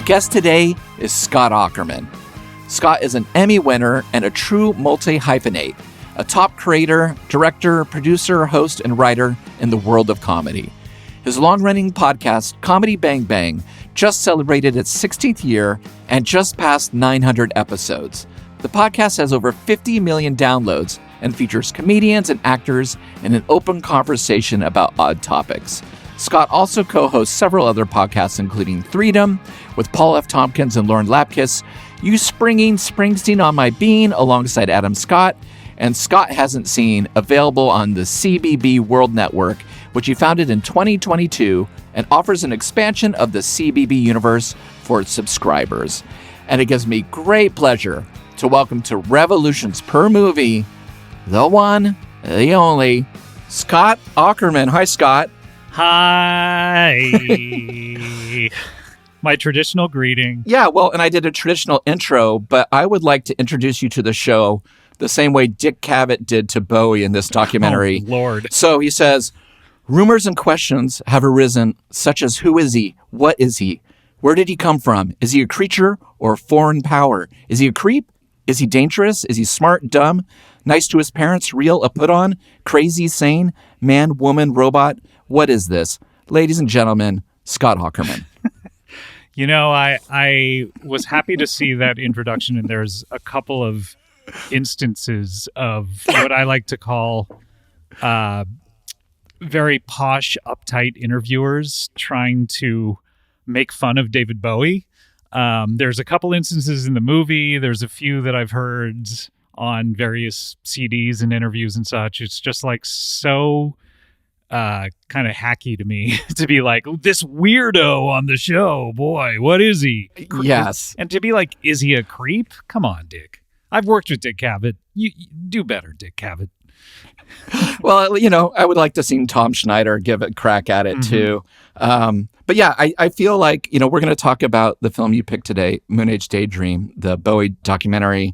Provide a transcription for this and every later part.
guest today is Scott Aukerman. Scott is an Emmy winner and a true multi-hyphenate, a top creator, director, producer, host, and writer in the world of comedy. His long-running podcast, Comedy Bang Bang, just celebrated its 16th year and just passed 900 episodes. The podcast has over 50 million downloads and features comedians and actors in an open conversation about odd topics. Scott also co-hosts several other podcasts, including Freedom with Paul F. Tompkins and Lauren Lapkus, You Springing Springsteen on My Bean alongside Adam Scott, and Scott Hasn't Seen, available on the CBB World Network, which he founded in 2022 and offers an expansion of the CBB universe for its subscribers. And it gives me great pleasure to welcome to Revolutions Per Movie, the one, the only, Scott Aukerman. Hi, Scott. Hi. My traditional greeting. Yeah, well, and I did a traditional intro, but I would like to introduce you to the show the same way Dick Cavett did to Bowie in this documentary. Oh, Lord. So he says, rumors and questions have arisen, such as who is he? What is he? Where did he come from? Is he a creature or a foreign power? Is he a creep? Is he dangerous? Is he smart, dumb, nice to his parents, real, a put-on, crazy, sane, man, woman, robot? What is this? Ladies and gentlemen, Scott Aukerman. You know, I was happy to see that introduction, and there's a couple of instances of what I like to call very posh, uptight interviewers trying to make fun of David Bowie. There's a couple instances in the movie. There's a few that I've heard on various CDs and interviews and such. It's just like so kind of hacky to me to be like, this weirdo on the show, boy, what is he? Yes. And to be like, is he a creep? Come on, Dick. I've worked with Dick Cavett. You do better, Dick Cavett. Well, you know, I would like to see Tom Schneider give a crack at it too. But yeah, I feel like, you know, we're going to talk about the film you picked today, Moonage Daydream, the Bowie documentary.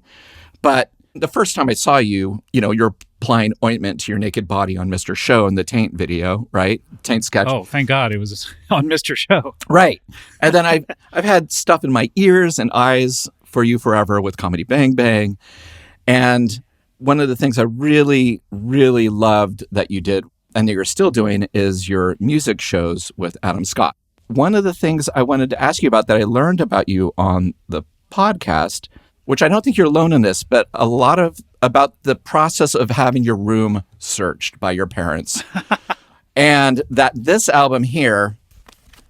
But the first time I saw you, you know, you're applying ointment to your naked body on Mr. Show in the Taint video, right? Taint sketch. Oh, thank God it was on Mr. Show. Right. And then I've had stuff in my ears and eyes for you forever with Comedy Bang Bang. And one of the things I really, really loved that you did and that you're still doing is your music shows with Adam Scott. One of the things I wanted to ask you about that I learned about you on the podcast, which I don't think you're alone in this, but a lot of about the process of having your room searched by your parents. And that this album here,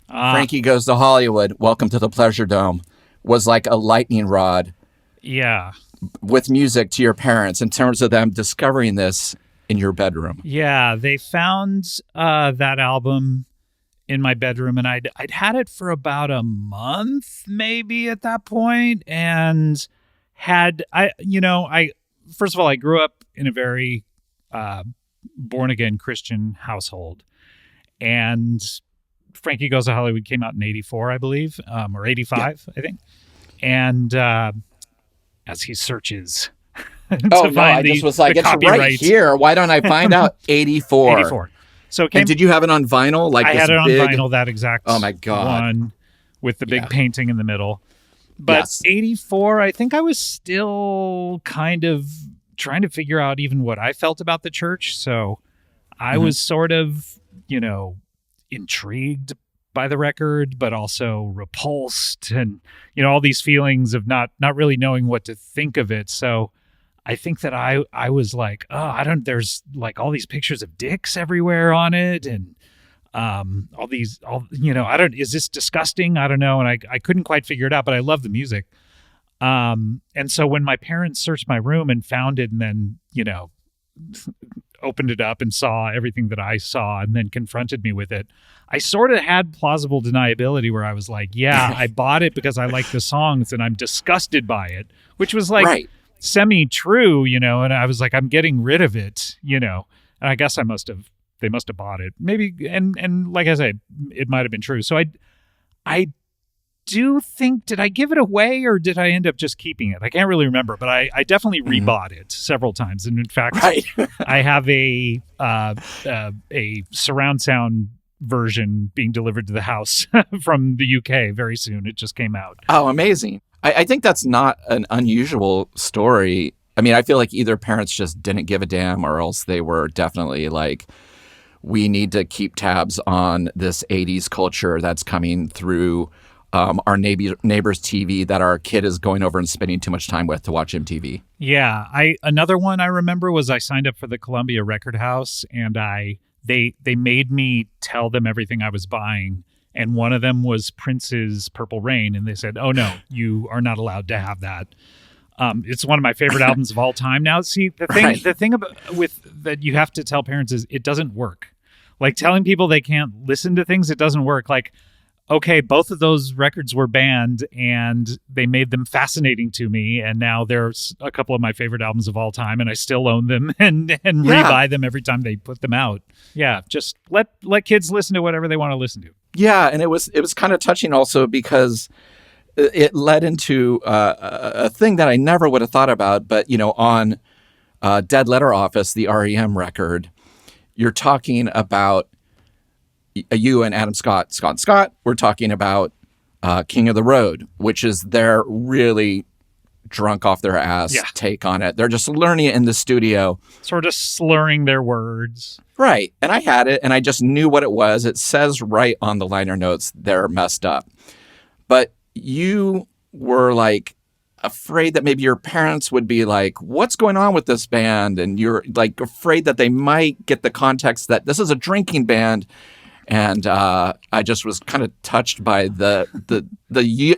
Frankie Goes to Hollywood, Welcome to the Pleasure Dome, was like a lightning rod. Yeah. With music to your parents in terms of them discovering this in your bedroom. Yeah, they found that album in my bedroom, and I'd had it for about a month maybe at that point, and first of all, I grew up in a very born again Christian household, and Frankie Goes to Hollywood came out in 84, I believe, or 85, yeah. I think, and as he searches. I just was like, it's right here. Why don't I find out? 84. 84. So and did you have it on vinyl? Like I had it on vinyl, that exact oh my God. one with the big painting in the middle. But yes. 84, I think I was still kind of trying to figure out even what I felt about the church. So I was sort of, you know, intrigued by the record, but also repulsed and, you know, all these feelings of not really knowing what to think of it. So I think that I was like, there's like all these pictures of dicks everywhere on it. And is this disgusting? I don't know. And I couldn't quite figure it out, but I love the music. And so when my parents searched my room and found it and then, you know, opened it up and saw everything that I saw and then confronted me with it, I sort of had plausible deniability where I was like, yeah, I bought it because I like the songs and I'm disgusted by it, which was like semi-true, you know, and I was like, I'm getting rid of it, you know, and I guess they must have bought it maybe. And like I said, it might've been true. So I do think, did I give it away or did I end up just keeping it? I can't really remember, but I definitely rebought it several times. And in fact, I have a surround sound version being delivered to the house from the UK very soon. It just came out. Oh, amazing. I think that's not an unusual story. I mean, I feel like either parents just didn't give a damn, or else they were definitely like, we need to keep tabs on this 80s culture that's coming through our neighbor's TV that our kid is going over and spending too much time with to watch MTV. Yeah. Another one I remember was I signed up for the Columbia Record House, and they made me tell them everything I was buying. And one of them was Prince's Purple Rain. And they said, oh, no, you are not allowed to have that. It's one of my favorite albums of all time. Now, see, the thing about that you have to tell parents is it doesn't work. Like telling people they can't listen to things, it doesn't work. Like, okay, both of those records were banned and they made them fascinating to me. And now there's a couple of my favorite albums of all time, and I still own them and rebuy them every time they put them out. Yeah, just let kids listen to whatever they want to listen to. Yeah, and it was kind of touching also because it led into a thing that I never would have thought about. But, on Dead Letter Office, the R.E.M. record, you're talking about you and Adam Scott, we're talking about King of the Road, which is their really drunk off their ass take on it. They're just learning it in the studio. Sort of slurring their words. Right. And I had it, and I just knew what it was. It says right on the liner notes, they're messed up. But you were like afraid that maybe your parents would be like, what's going on with this band? And you're like afraid that they might get the context that this is a drinking band. And I just was kind of touched by the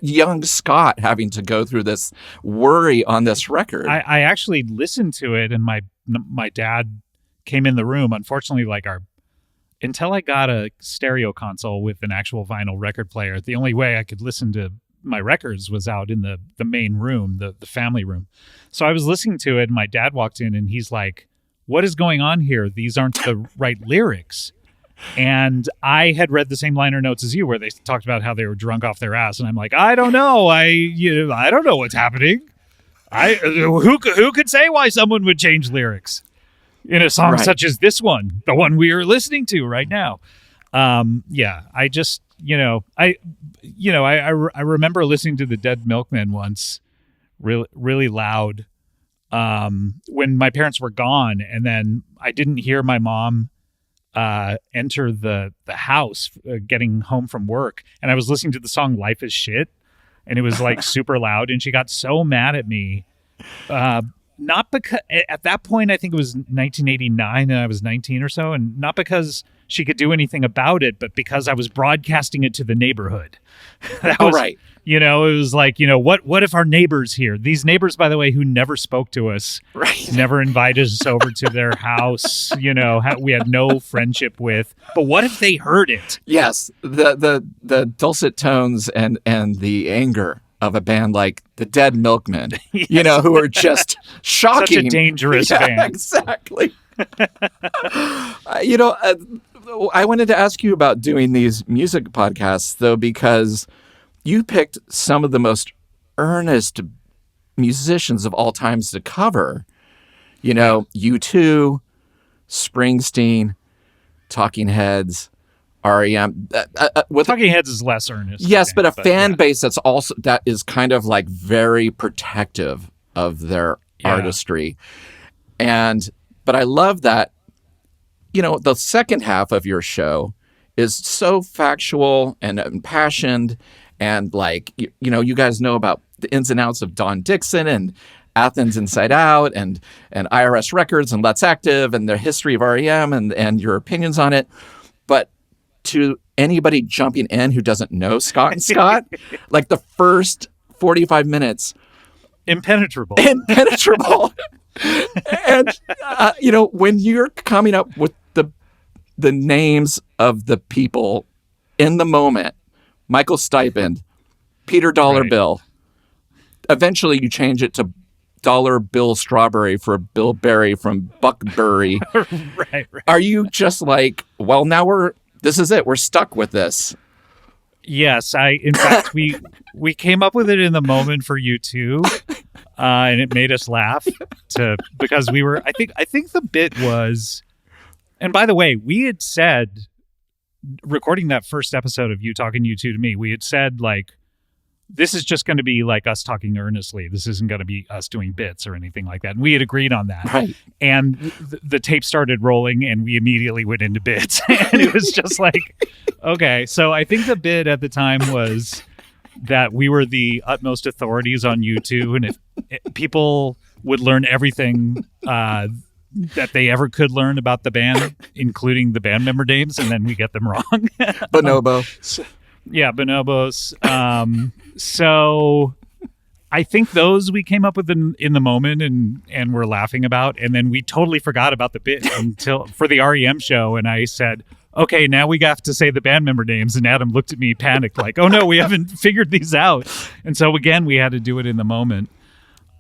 young Scott having to go through this worry on this record. I actually listened to it, and my dad came in the room. Unfortunately, until I got a stereo console with an actual vinyl record player, the only way I could listen to my records was out in the main room, the family room. So I was listening to it, and my dad walked in, and he's like, "What is going on here? These aren't the right lyrics." And I had read the same liner notes as you, where they talked about how they were drunk off their ass, and I'm like, I don't know, I don't know what's happening. Who could say why someone would change lyrics in a song such as this one, the one we are listening to right now? I just, I remember listening to the Dead Milkmen once, really, really loud, when my parents were gone, and then I didn't hear my mom enter the house getting home from work, and I was listening to the song Life is Shit, and it was like super loud, and she got so mad at me, not because at that point I think it was 1989 and I was 19 or so, and not because she could do anything about it, but because I was broadcasting it to the neighborhood. That was right. It was like, what if our neighbors here, these neighbors, by the way, who never spoke to us, never invited us over to their house, we had no friendship with, but what if they heard it? Yes. The dulcet tones and the anger of a band like the Dead Milkmen, yes. Who are just shocking. Such a dangerous band. Exactly. I wanted to ask you about doing these music podcasts, though, because you picked some of the most earnest musicians of all times to cover. U2, Springsteen, Talking Heads, R.E.M. Talking Heads is less earnest. Yes, but a fan base that is kind of like very protective of their artistry. But I love that, the second half of your show is so factual and impassioned, and you guys know about the ins and outs of Don Dixon and Athens Inside Out and IRS Records and Let's Active and the history of R.E.M. and your opinions on it. But to anybody jumping in who doesn't know Scott and Scott, like the first 45 minutes, impenetrable. And when you're coming up with the names of the people in the moment, Michael Stipend, Peter Dollar Bill, eventually you change it to Dollar Bill Strawberry for Bill Berry from Buckberry. Right. Are you just like, well, now this is it. We're stuck with this. Yes, in fact, we came up with it in the moment for you too, and it made us laugh because we were. I think the bit was, and by the way, we had said recording that first episode of You Talking U2 to me, we had said like, this is just going to be like us talking earnestly. This isn't going to be us doing bits or anything like that. And we had agreed on that. Right. And the tape started rolling and we immediately went into bits. And it was just like, okay. So I think the bit at the time was that we were the utmost authorities on U2. And if people would learn everything that they ever could learn about the band, including the band member names, and then we get them wrong. Bonobo. Yeah, bonobos. So I think those we came up with in the moment and we're laughing about, and then we totally forgot about the bit until for the REM show, and I said, okay, now we have to say the band member names, and Adam looked at me panicked like, oh no, we haven't figured these out. And so again, we had to do it in the moment.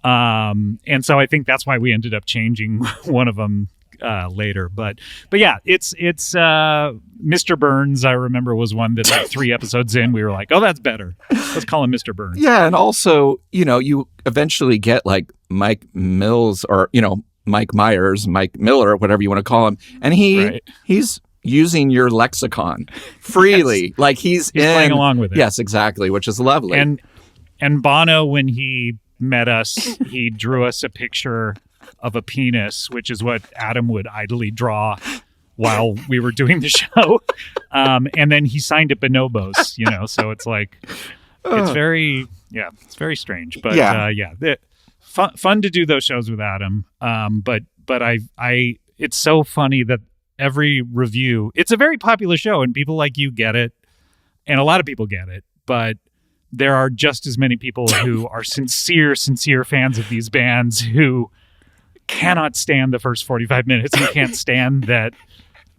And so I think that's why we ended up changing one of them later, but yeah, it's Mr. Burns. I remember was one that like 3 episodes in, we were like, oh, that's better. Let's call him Mr. Burns. Yeah, and also, you eventually get like Mike Mills or Mike Myers, Mike Miller, whatever you want to call him, and he's using your lexicon freely, yes. Like he's playing along with it. Yes, exactly, which is lovely. And Bono, when he met us, he drew us a picture of a penis, which is what Adam would idly draw while we were doing the show. And then he signed it bonobos, so it's like, it's very strange, but fun to do those shows with Adam. But it's so funny that every review, it's a very popular show and people like you get it. And a lot of people get it, but there are just as many people who are sincere fans of these bands who cannot stand the first 45 minutes and can't stand that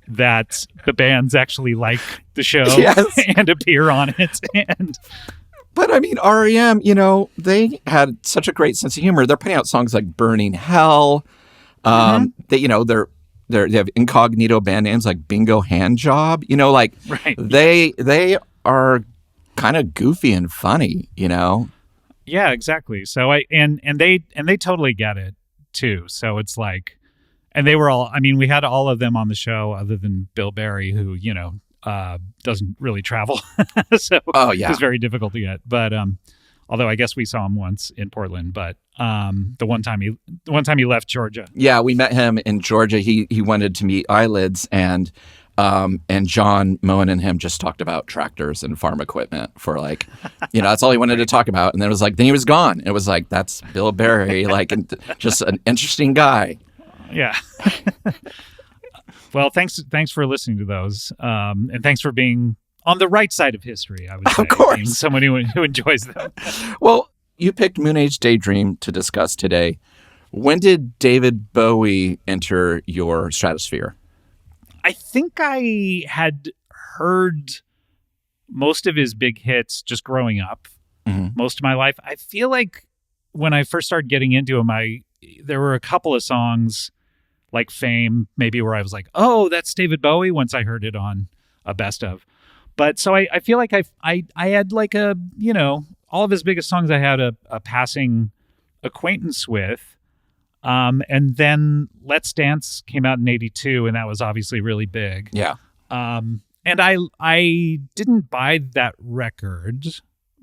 the bands actually like the show and appear on it. But I mean, REM, they had such a great sense of humor. They're putting out songs like Burning Hell. They have incognito band names like Bingo Handjob. right. They are kind of goofy and funny, Yeah, exactly. So they totally get it too. So it's like, and they were all, I mean, we had all of them on the show other than Bill Berry, who, doesn't really travel. So it was very difficult to get. But although I guess we saw him once in Portland, but the one time he left Georgia. Yeah, we met him in Georgia. He wanted to meet Eyelids, and John Moen and him just talked about tractors and farm equipment for like, that's all he wanted to talk about. And then then he was gone. It was like, that's Bill Berry, like just an interesting guy. Yeah. Well, thanks for listening to those. And thanks for being on the right side of history, I would say. Of course. Being someone who enjoys them. Well, you picked Moonage Daydream to discuss today. When did David Bowie enter your stratosphere? I think I had heard most of his big hits just growing up, most of my life. I feel like when I first started getting into him, there were a couple of songs like Fame, maybe where I was like, oh, that's David Bowie, once I heard it on a best of. But so I feel like I had like all of his biggest songs I had a passing acquaintance with. And then Let's Dance came out in 1982, and that was obviously really big. Yeah. And I didn't buy that record,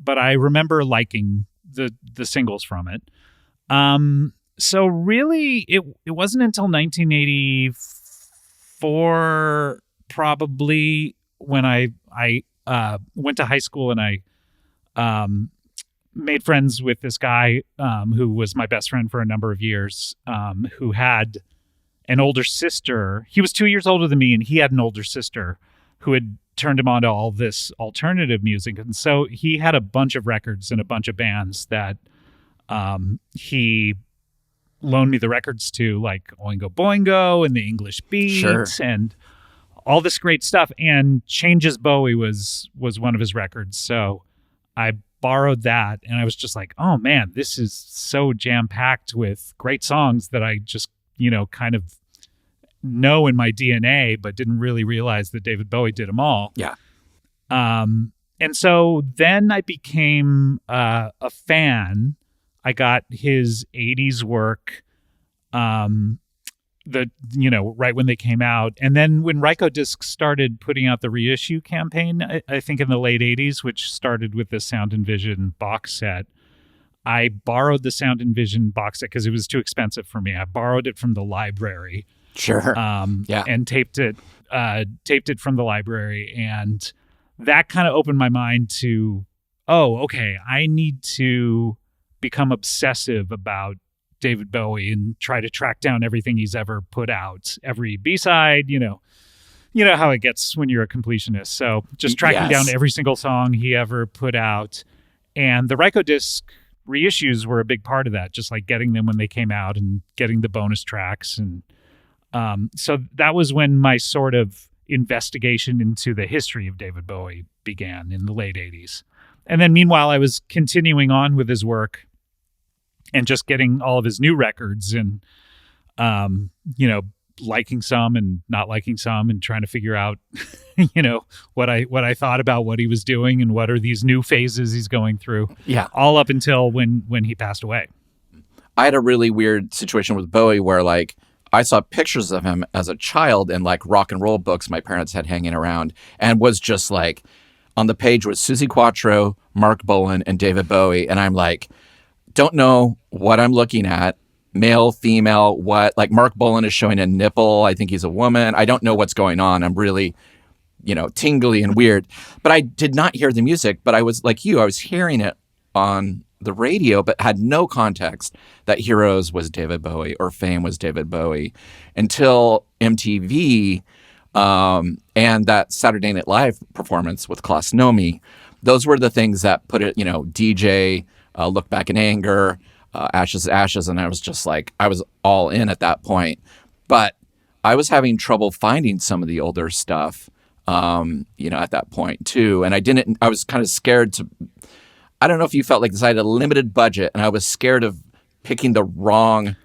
but I remember liking the singles from it. So really, it wasn't until 1984, probably, when I went to high school and I made friends with this guy who was my best friend for a number of years, who had an older sister. He was 2 years older than me, and he had an older sister who had turned him on to all this alternative music. And so he had a bunch of records and a bunch of bands that he loaned me the records to, like Oingo Boingo and the English Beat and all this great stuff. And Changes Bowie was one of his records. So I borrowed that, and I was just like, oh man, this is so jam-packed with great songs that I just, kind of know in my DNA, but didn't really realize that David Bowie did them all. Yeah. And so then I became a fan. I got his 80s work right when they came out. And then when Rykodisc started putting out the reissue campaign, I think in the late 80s, which started with the Sound and Vision box set, I borrowed the Sound and Vision box set because it was too expensive for me. I borrowed it from the library. Sure. And taped it from the library. And that kind of opened my mind to, okay, I need to become obsessive about David Bowie and try to track down everything he's ever put out, every B-side, you know how it gets when you're a completionist. So just tracking down every single song he ever put out. And the Rykodisc reissues were a big part of that, just like getting them when they came out and getting the bonus tracks. And so that was when my sort of investigation into the history of David Bowie began in the late 80s. And then meanwhile, I was continuing on with his work and just getting all of his new records and, liking some and not liking some and trying to figure out, what I thought about what he was doing and what are these new phases he's going through. Yeah. All up until when he passed away. I had a really weird situation with Bowie where like I saw pictures of him as a child in like rock and roll books my parents had hanging around and was just like on the page was Suzi Quatro, Mark Bolan, and David Bowie. And I'm like, don't know what I'm looking at. Male, female, what? Like Mark Bolan is showing a nipple. I think he's a woman. I don't know what's going on. I'm really, tingly and weird. But I did not hear the music. But I was like you. I was hearing it on the radio, but had no context that Heroes was David Bowie or Fame was David Bowie until MTV and that Saturday Night Live performance with Klaus Nomi. Those were the things that put it, DJ, Look Back in Anger, Ashes, Ashes. And I was just like, I was all in at that point. But I was having trouble finding some of the older stuff, at that point too. And I was kind of scared to, I don't know if you felt like this, I had a limited budget and I was scared of picking the wrong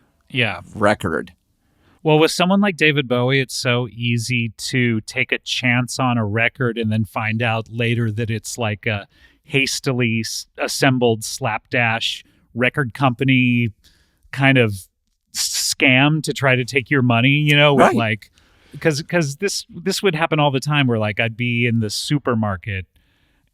record. Well, with someone like David Bowie, it's so easy to take a chance on a record and then find out later that it's like a hastily assembled slapdash record company kind of scam to try to take your money, with like, because this would happen all the time where like I'd be in the supermarket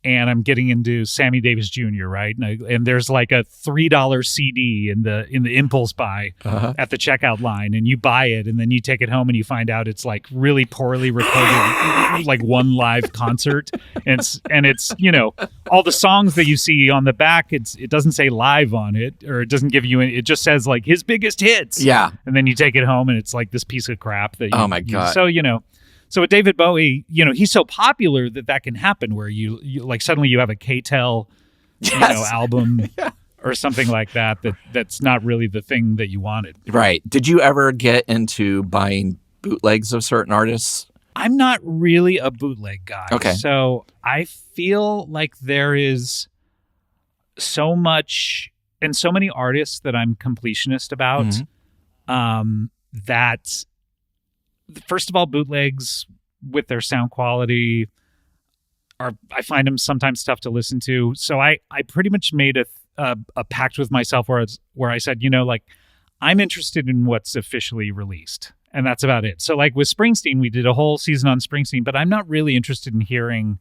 and I'm getting into Sammy Davis Jr., right? And there's like a $3 CD in the impulse buy at the checkout line, and you buy it, and then you take it home, and you find out it's like really poorly recorded, like one live concert, and it's all the songs that you see on the back, it doesn't say live on it, or it doesn't give you any, it just says like his biggest hits, and then you take it home, and it's like this piece of crap that oh my god, So with David Bowie, he's so popular that can happen where you like suddenly you have a K-Tel, album or something like that's not really the thing that you wanted. Right. Did you ever get into buying bootlegs of certain artists? I'm not really a bootleg guy. Okay. So I feel like there is so much and so many artists that I'm completionist about that... First of all, bootlegs with their sound quality I find them sometimes tough to listen to. So I pretty much made a pact with myself where I said, I'm interested in what's officially released, and that's about it. So like with Springsteen, we did a whole season on Springsteen, but I'm not really interested in hearing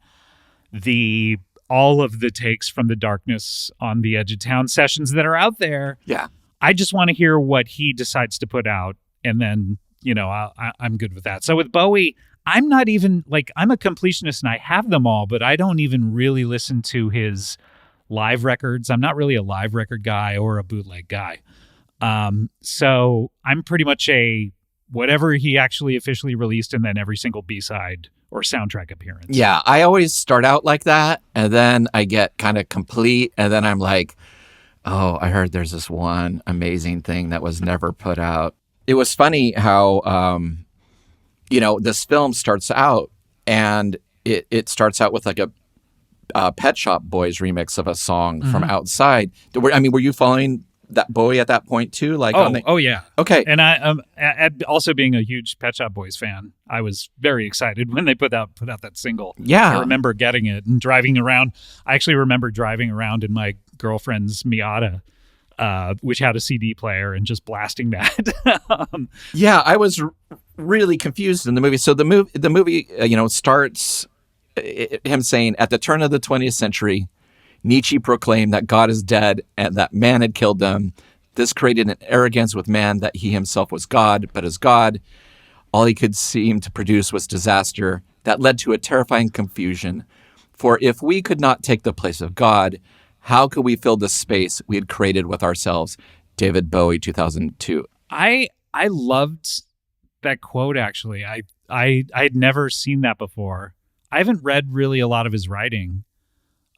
all of the takes from the Darkness on the Edge of Town sessions that are out there. Yeah. I just want to hear what he decides to put out, and then I'm good with that. So with Bowie, I'm not even I'm a completionist and I have them all, but I don't even really listen to his live records. I'm not really a live record guy or a bootleg guy. So I'm pretty much a whatever he actually officially released and then every single B-side or soundtrack appearance. Yeah, I always start out like that and then I get kind of complete and then I'm like, oh, I heard there's this one amazing thing that was never put out. It was funny how, this film starts out and it starts out with like a Pet Shop Boys remix of a song from outside. Were you following that Bowie at that point too? Oh yeah. Okay. And I, also being a huge Pet Shop Boys fan, I was very excited when they put out that single. Yeah. I remember getting it and driving around. I actually remember driving around in my girlfriend's Miata which had a CD player, and just blasting that. Yeah, I was really confused in the movie. So the movie, starts him saying, at the turn of the 20th century, Nietzsche proclaimed that God is dead and that man had killed them. This created an arrogance with man that he himself was God, but as God, all he could seem to produce was disaster. That led to a terrifying confusion. For if we could not take the place of God, how could we fill the space we had created with ourselves? David Bowie, 2002. I loved that quote, actually. I'd never seen that before. I haven't read really a lot of his writing,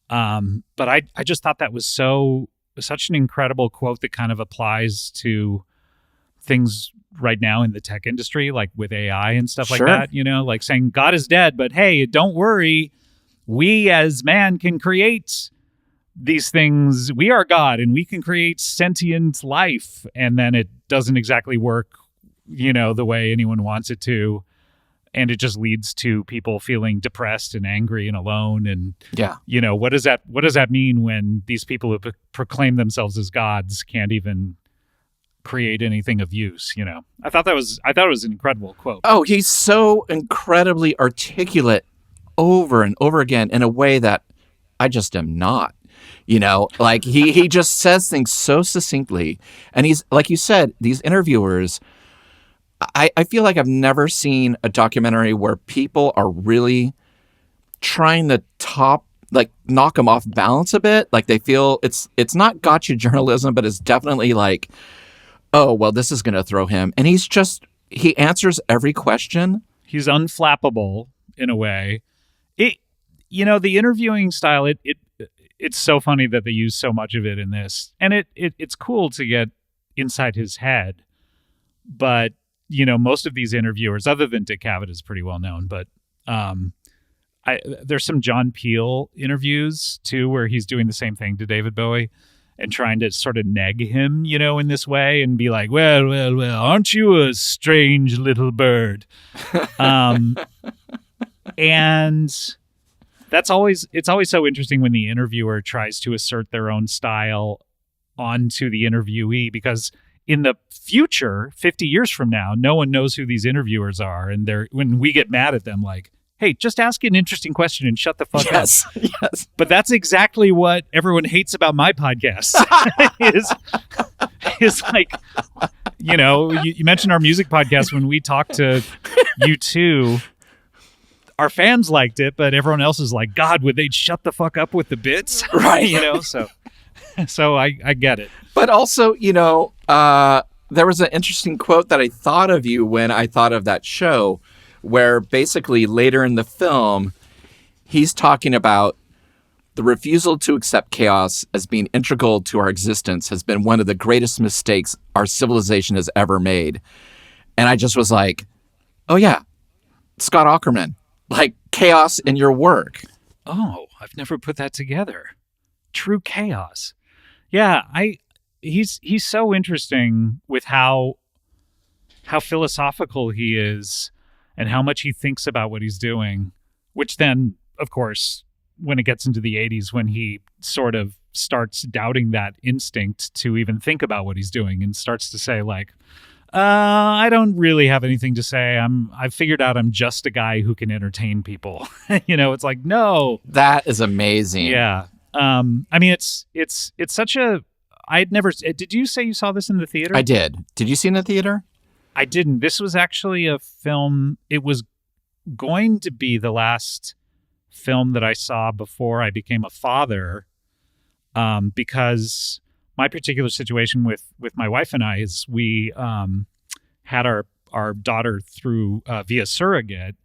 but I just thought that was such an incredible quote that kind of applies to things right now in the tech industry, like with AI and stuff like that, like saying God is dead, but hey, don't worry. We as man can create these things. We are God and we can create sentient life. And then it doesn't exactly work, the way anyone wants it to. And it just leads to people feeling depressed and angry and alone. And, what does that mean when these people who proclaim themselves as gods can't even create anything of use? I thought it was an incredible quote. Oh, he's so incredibly articulate over and over again in a way that I just am not. Like he just says things so succinctly. And he's, like you said, these interviewers, I feel like I've never seen a documentary where people are really trying to knock them off balance a bit. Like they feel it's not gotcha journalism, but it's definitely like, oh, well, this is going to throw him. And he answers every question. He's unflappable in a way. The interviewing style, it's so funny that they use so much of it in this. And it's cool to get inside his head. But, most of these interviewers, other than Dick Cavett, is pretty well known. But there's some John Peel interviews, too, where he's doing the same thing to David Bowie and trying to sort of neg him, in this way and be like, well, aren't you a strange little bird? And it's always so interesting when the interviewer tries to assert their own style onto the interviewee, because in the future, 50 years from now, no one knows who these interviewers are. And when we get mad at them, like, hey, just ask an interesting question and shut the fuck up. Yes. But that's exactly what everyone hates about my podcast. is like, you mentioned our music podcast. When we talked to U2, our fans liked it, but everyone else is like, God, would they shut the fuck up with the bits? Right. So I get it. But also, there was an interesting quote that I thought of you when I thought of that show, where basically later in the film, he's talking about the refusal to accept chaos as being integral to our existence has been one of the greatest mistakes our civilization has ever made. And I just was like, oh yeah, Scott Aukerman, like chaos in your work. Oh, I've never put that together. True chaos. Yeah, he's so interesting with how philosophical he is and how much he thinks about what he's doing, which then, of course, when it gets into the 80s, when he sort of starts doubting that instinct to even think about what he's doing and starts to say like, I don't really have anything to say. I've figured out I'm just a guy who can entertain people. It's like, no. That is amazing. Yeah. It's such a, I'd never, did you say you saw this in the theater? I did. Did you see it in the theater? I didn't. This was actually a film. It was going to be the last film that I saw before I became a father, because my particular situation with my wife and I is we had our daughter through via surrogate,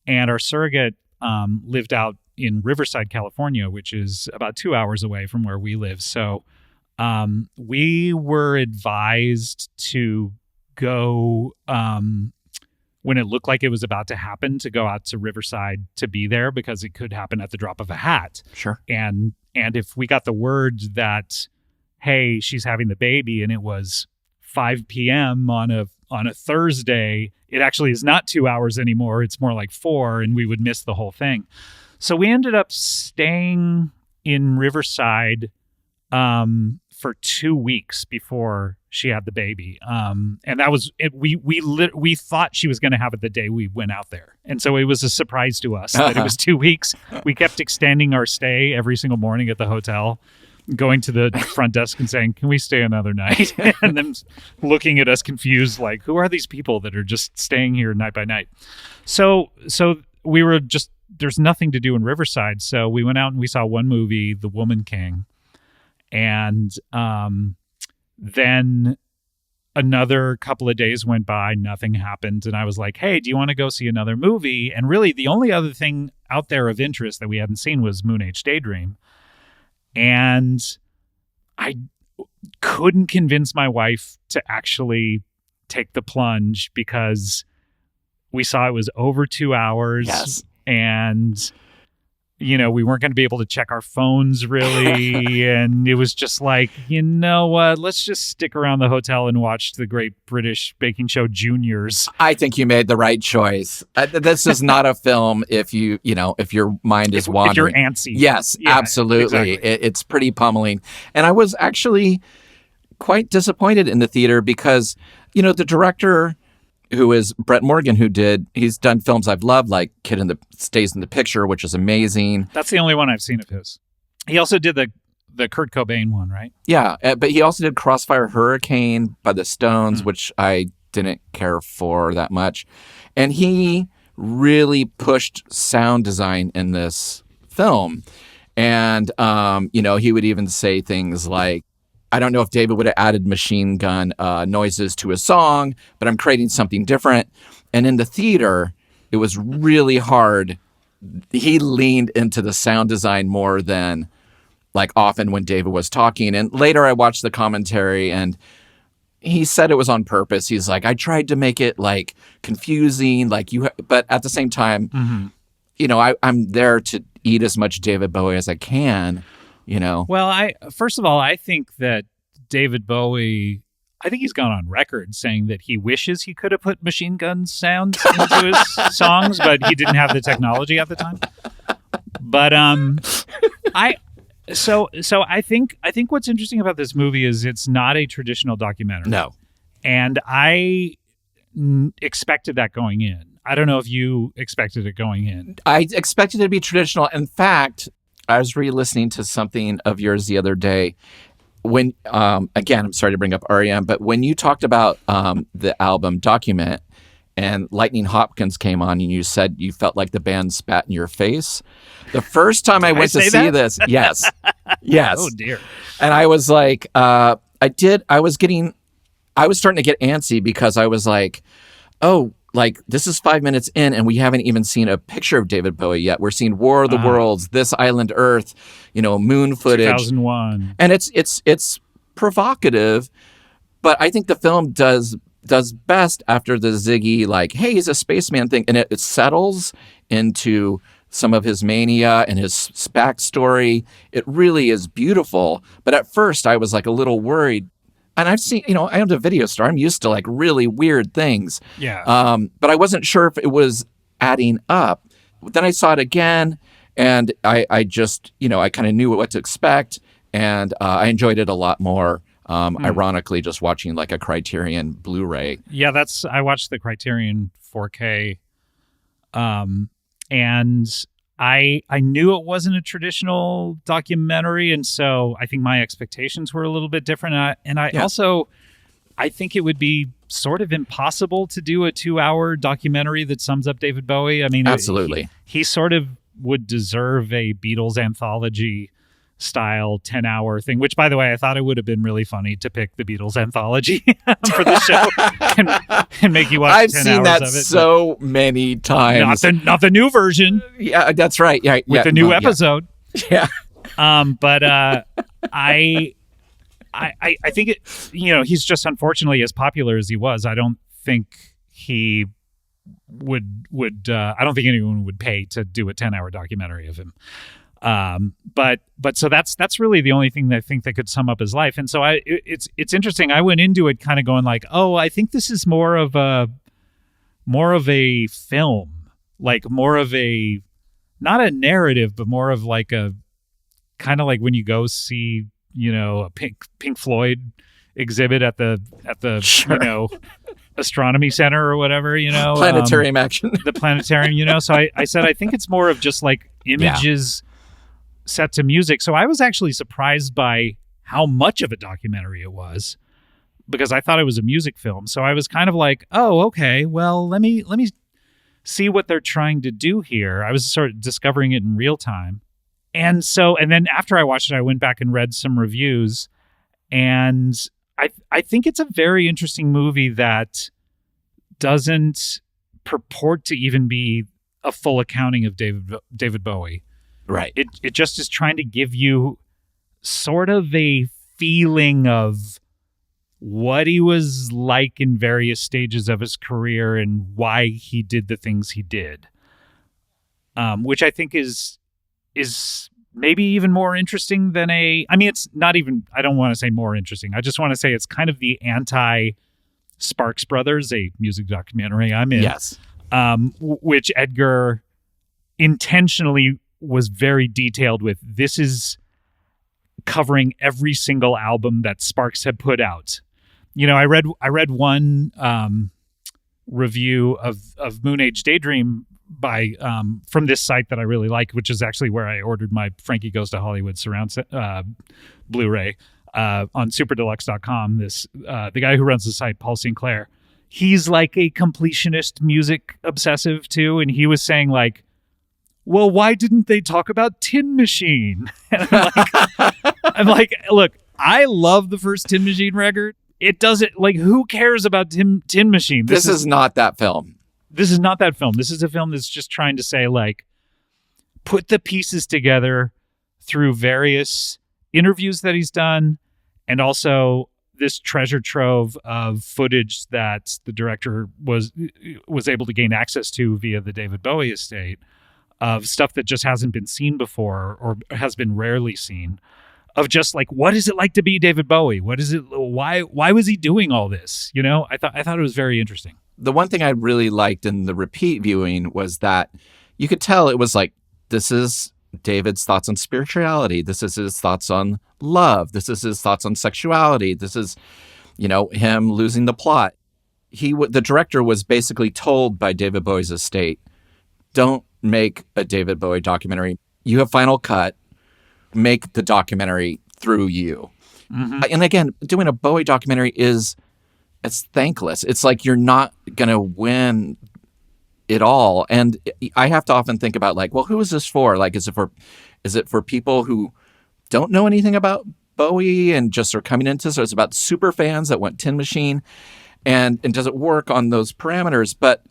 and our surrogate lived out in Riverside, California, which is about 2 hours away from where we live. So we were advised to go when it looked like it was about to happen, to go out to Riverside to be there, because it could happen at the drop of a hat. Sure. And if we got the word that, hey, she's having the baby, and it was 5 p.m. on a Thursday, it actually is not 2 hours anymore. It's more like 4, and we would miss the whole thing. So we ended up staying in Riverside for 2 weeks before she had the baby. And that was it. We thought she was going to have it the day we went out there. And so it was a surprise to us that it was 2 weeks. We kept extending our stay every single morning at the hotel, going to the front desk and saying, "Can we stay another night?" And then looking at us confused, like, who are these people that are just staying here night by night? So we were just, there's nothing to do in Riverside. So we went out and we saw one movie, The Woman King. And then another couple of days went by, nothing happened. And I was like, "Hey, do you want to go see another movie?" And really the only other thing out there of interest that we hadn't seen was Moonage Daydream. And I couldn't convince my wife to actually take the plunge because we saw it was over 2 hours. Yes. And we weren't going to be able to check our phones really. And it was just like, you know what, let's just stick around the hotel and watch the Great British Baking Show Juniors. I think you made the right choice. This is not a film if if your mind is wandering. If you're antsy. Yes, yeah, absolutely. Exactly. It's pretty pummeling. And I was actually quite disappointed in the theater because, the director, who is Brett Morgan, he's done films I've loved, like Kid Stays in the Picture, which is amazing. That's the only one I've seen of his. He also did the Kurt Cobain one, right? Yeah, but he also did Crossfire Hurricane by the Stones, which I didn't care for that much. And he really pushed sound design in this film. And, he would even say things like, I don't know if David would have added machine gun noises to a song, but I'm creating something different. And in the theater, it was really hard. He leaned into the sound design more than like often when David was talking. And later I watched the commentary and he said it was on purpose. He's like, I tried to make it like confusing, like but at the same time, I'm there to eat as much David Bowie as I can. Well, first of all, I think that David Bowie, I think he's gone on record saying that he wishes he could have put machine gun sounds into his songs, but he didn't have the technology at the time. But I think what's interesting about this movie is it's not a traditional documentary. No. And I expected that going in. I don't know if you expected it going in. I expected it to be traditional. In fact, I was re-listening to something of yours the other day when, again, I'm sorry to bring up R.E.M., but when you talked about the album Document and Lightning Hopkins came on and you said you felt like the band spat in your face. The first time I went to see this, yes. Oh, dear. And I was like, I was starting to get antsy because I was like, oh, like, this is 5 minutes in and we haven't even seen a picture of David Bowie yet. We're seeing War of the Worlds, This Island Earth, moon footage. 2001. And it's provocative, but I think the film does best after the Ziggy, like, hey, he's a spaceman thing. And it settles into some of his mania and his backstory. It really is beautiful. But at first I was like a little worried. And I've seen, I am a video star. I'm used to like really weird things. Yeah. But I wasn't sure if it was adding up. Then I saw it again and I just, I kind of knew what to expect. And I enjoyed it a lot more. Ironically, just watching like a Criterion Blu-ray. Yeah, I watched the Criterion 4K. And I knew it wasn't a traditional documentary, and so I think my expectations were a little bit different. And I also, I think it would be sort of impossible to do a 2-hour documentary that sums up David Bowie. I mean, absolutely, he sort of would deserve a Beatles anthology style 10-hour thing, which, by the way, I thought it would have been really funny to pick the Beatles anthology for the show and make you watch 10 hours of it. I've seen that so many times. Not the new version. Yeah, that's right. Yeah, with the new episode. Yeah. But I think it. He's just unfortunately as popular as he was. I don't think he would. I don't think anyone would pay to do a 10-hour documentary of him. But so that's really the only thing that I think that could sum up his life. And so it's interesting. I went into it kind of going like, oh, I think this is more of a film, like more of not a narrative, but more of like a kind of like when you go see, a Pink Floyd exhibit at the Sure. astronomy center or whatever, Planetarium action. the planetarium, So I said, I think it's more of just like images set to music. So I was actually surprised by how much of a documentary it was, because I thought it was a music film. So I was kind of like, oh, okay, well, let me see what they're trying to do here. I was sort of discovering it in real time. And then after I watched it, I went back and read some reviews, and I think it's a very interesting movie that doesn't purport to even be a full accounting of David Bowie. Right. It just is trying to give you sort of a feeling of what he was like in various stages of his career and why he did the things he did, which I think is maybe even more interesting than it's not even, I don't want to say more interesting. I just want to say it's kind of the anti Sparks Brothers, a music documentary I'm in. Yes. Which Edgar intentionally was very detailed with. This is covering every single album that Sparks had put out. I read one review of Moonage Daydream by from this site that I really like, which is actually where I ordered my Frankie Goes to Hollywood surround Blu-ray on superdeluxe.com. The guy who runs the site, Paul Sinclair, he's like a completionist music obsessive too, and he was saying like, well, why didn't they talk about Tin Machine? And I'm like, look, I love the first Tin Machine record. It doesn't, like, who cares about Tin Machine? This is not that film. This is not that film. This is a film that's just trying to say, like, put the pieces together through various interviews that he's done, and also this treasure trove of footage that the director was able to gain access to via the David Bowie estate, of stuff that just hasn't been seen before or has been rarely seen, of just like, what is it like to be David Bowie? What is it? Why was he doing all this? I thought it was very interesting. The one thing I really liked in the repeat viewing was that you could tell it was like, this is David's thoughts on spirituality. This is his thoughts on love. This is his thoughts on sexuality. This is, him losing the plot. The director was basically told by David Bowie's estate, don't make a David Bowie documentary. You have final cut. Make the documentary through you. Mm-hmm. And again, doing a Bowie documentary it's thankless. It's like you're not going to win it all. And I have to often think about like, well, who is this for? Like, is it for people who don't know anything about Bowie and just are coming into, so it's about super fans that want Tin Machine, and does it work on those parameters? But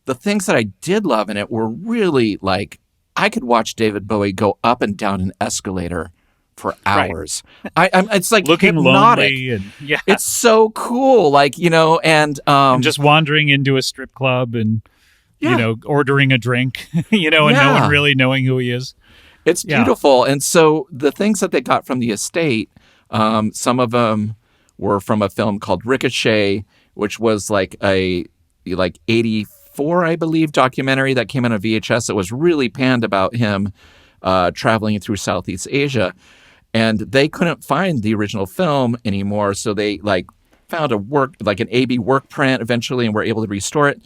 the things that I did love in it were really like, I could watch David Bowie go up and down an escalator for hours. Right. It's like looking hypnotic. Lonely and it's so cool. Like, and just wandering into a strip club and, ordering a drink, and no one really knowing who he is. It's beautiful. And so the things that they got from the estate, some of them were from a film called Ricochet, which was like a 84, I believe, documentary that came out on VHS that was really panned about him traveling through Southeast Asia. And they couldn't find the original film anymore, so they found an AB work print eventually and were able to restore it.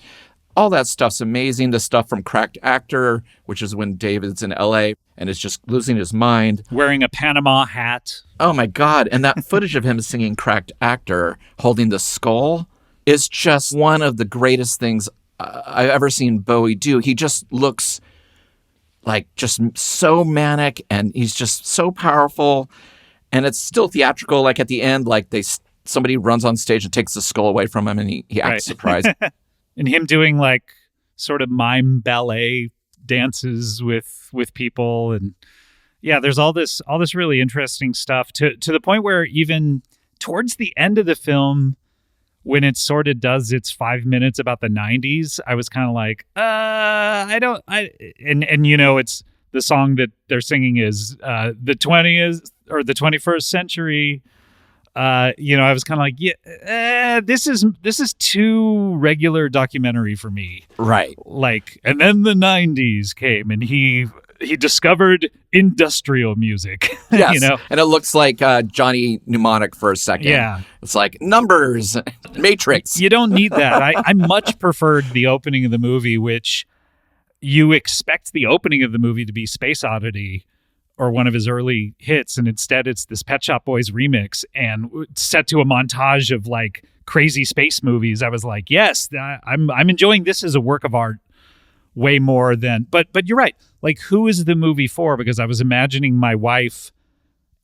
All that stuff's amazing. The stuff from Cracked Actor, which is when David's in LA and is just losing his mind. Wearing a Panama hat. Oh my God. And that footage of him singing Cracked Actor, holding the skull, is just one of the greatest things I've ever seen Bowie do. He just looks like just so manic, and he's just so powerful, and it's still theatrical. Like at the end, like somebody runs on stage and takes the skull away from him, and he acts surprised. And him doing like sort of mime ballet dances with people, and there's all this really interesting stuff to the point where even towards the end of the film, when it sort of does its 5 minutes about the 90s, I was kind of like, it's the song that they're singing is the 20th or the 21st century. I was kind of like, this is too regular documentary for me. Right. Like, and then the 90s came and he he discovered industrial music. Yes, you know? and it looks like Johnny Mnemonic for a second. Yeah. It's like numbers, Matrix. You don't need that. I much preferred the opening of the movie, which you expect the opening of the movie to be Space Oddity or one of his early hits, and instead it's this Pet Shop Boys remix and set to a montage of like crazy space movies. I was like, yes, I'm enjoying this as a work of art way more than, but you're right. Like, who is the movie for? Because I was imagining my wife,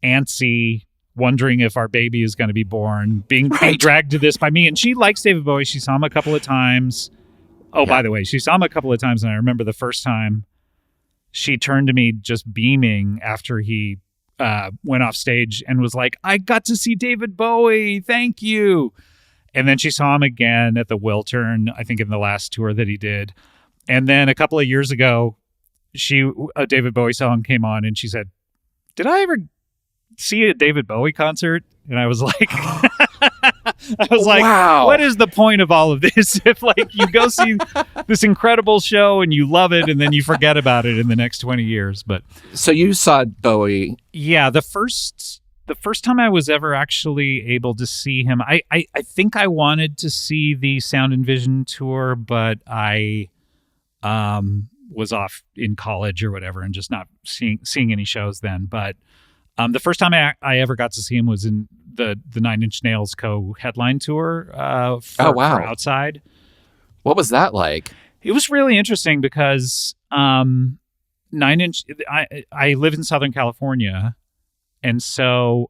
antsy, wondering if our baby is going to be born, being dragged to this by me. And she likes David Bowie. She saw him a couple of times. Oh, by the way, she saw him a couple of times. And I remember the first time she turned to me just beaming after he went off stage and was like, I got to see David Bowie. Thank you. And then she saw him again at the Wiltern, I think in the last tour that he did. And then a couple of years ago, a David Bowie song came on and she said, did I ever see a David Bowie concert? And I was like, Wow. What is the point of all of this? If like you go see this incredible show and you love it and then you forget about it in the next 20 years. But so you saw Bowie. Yeah, the first time I was ever actually able to see him, I think I wanted to see the Sound and Vision tour, but I was off in college or whatever and just not seeing any shows then. But the first time I ever got to see him was in the Nine Inch Nails co-headline tour for Outside. What was that like? It was really interesting because Nine Inch, I live in Southern California, and so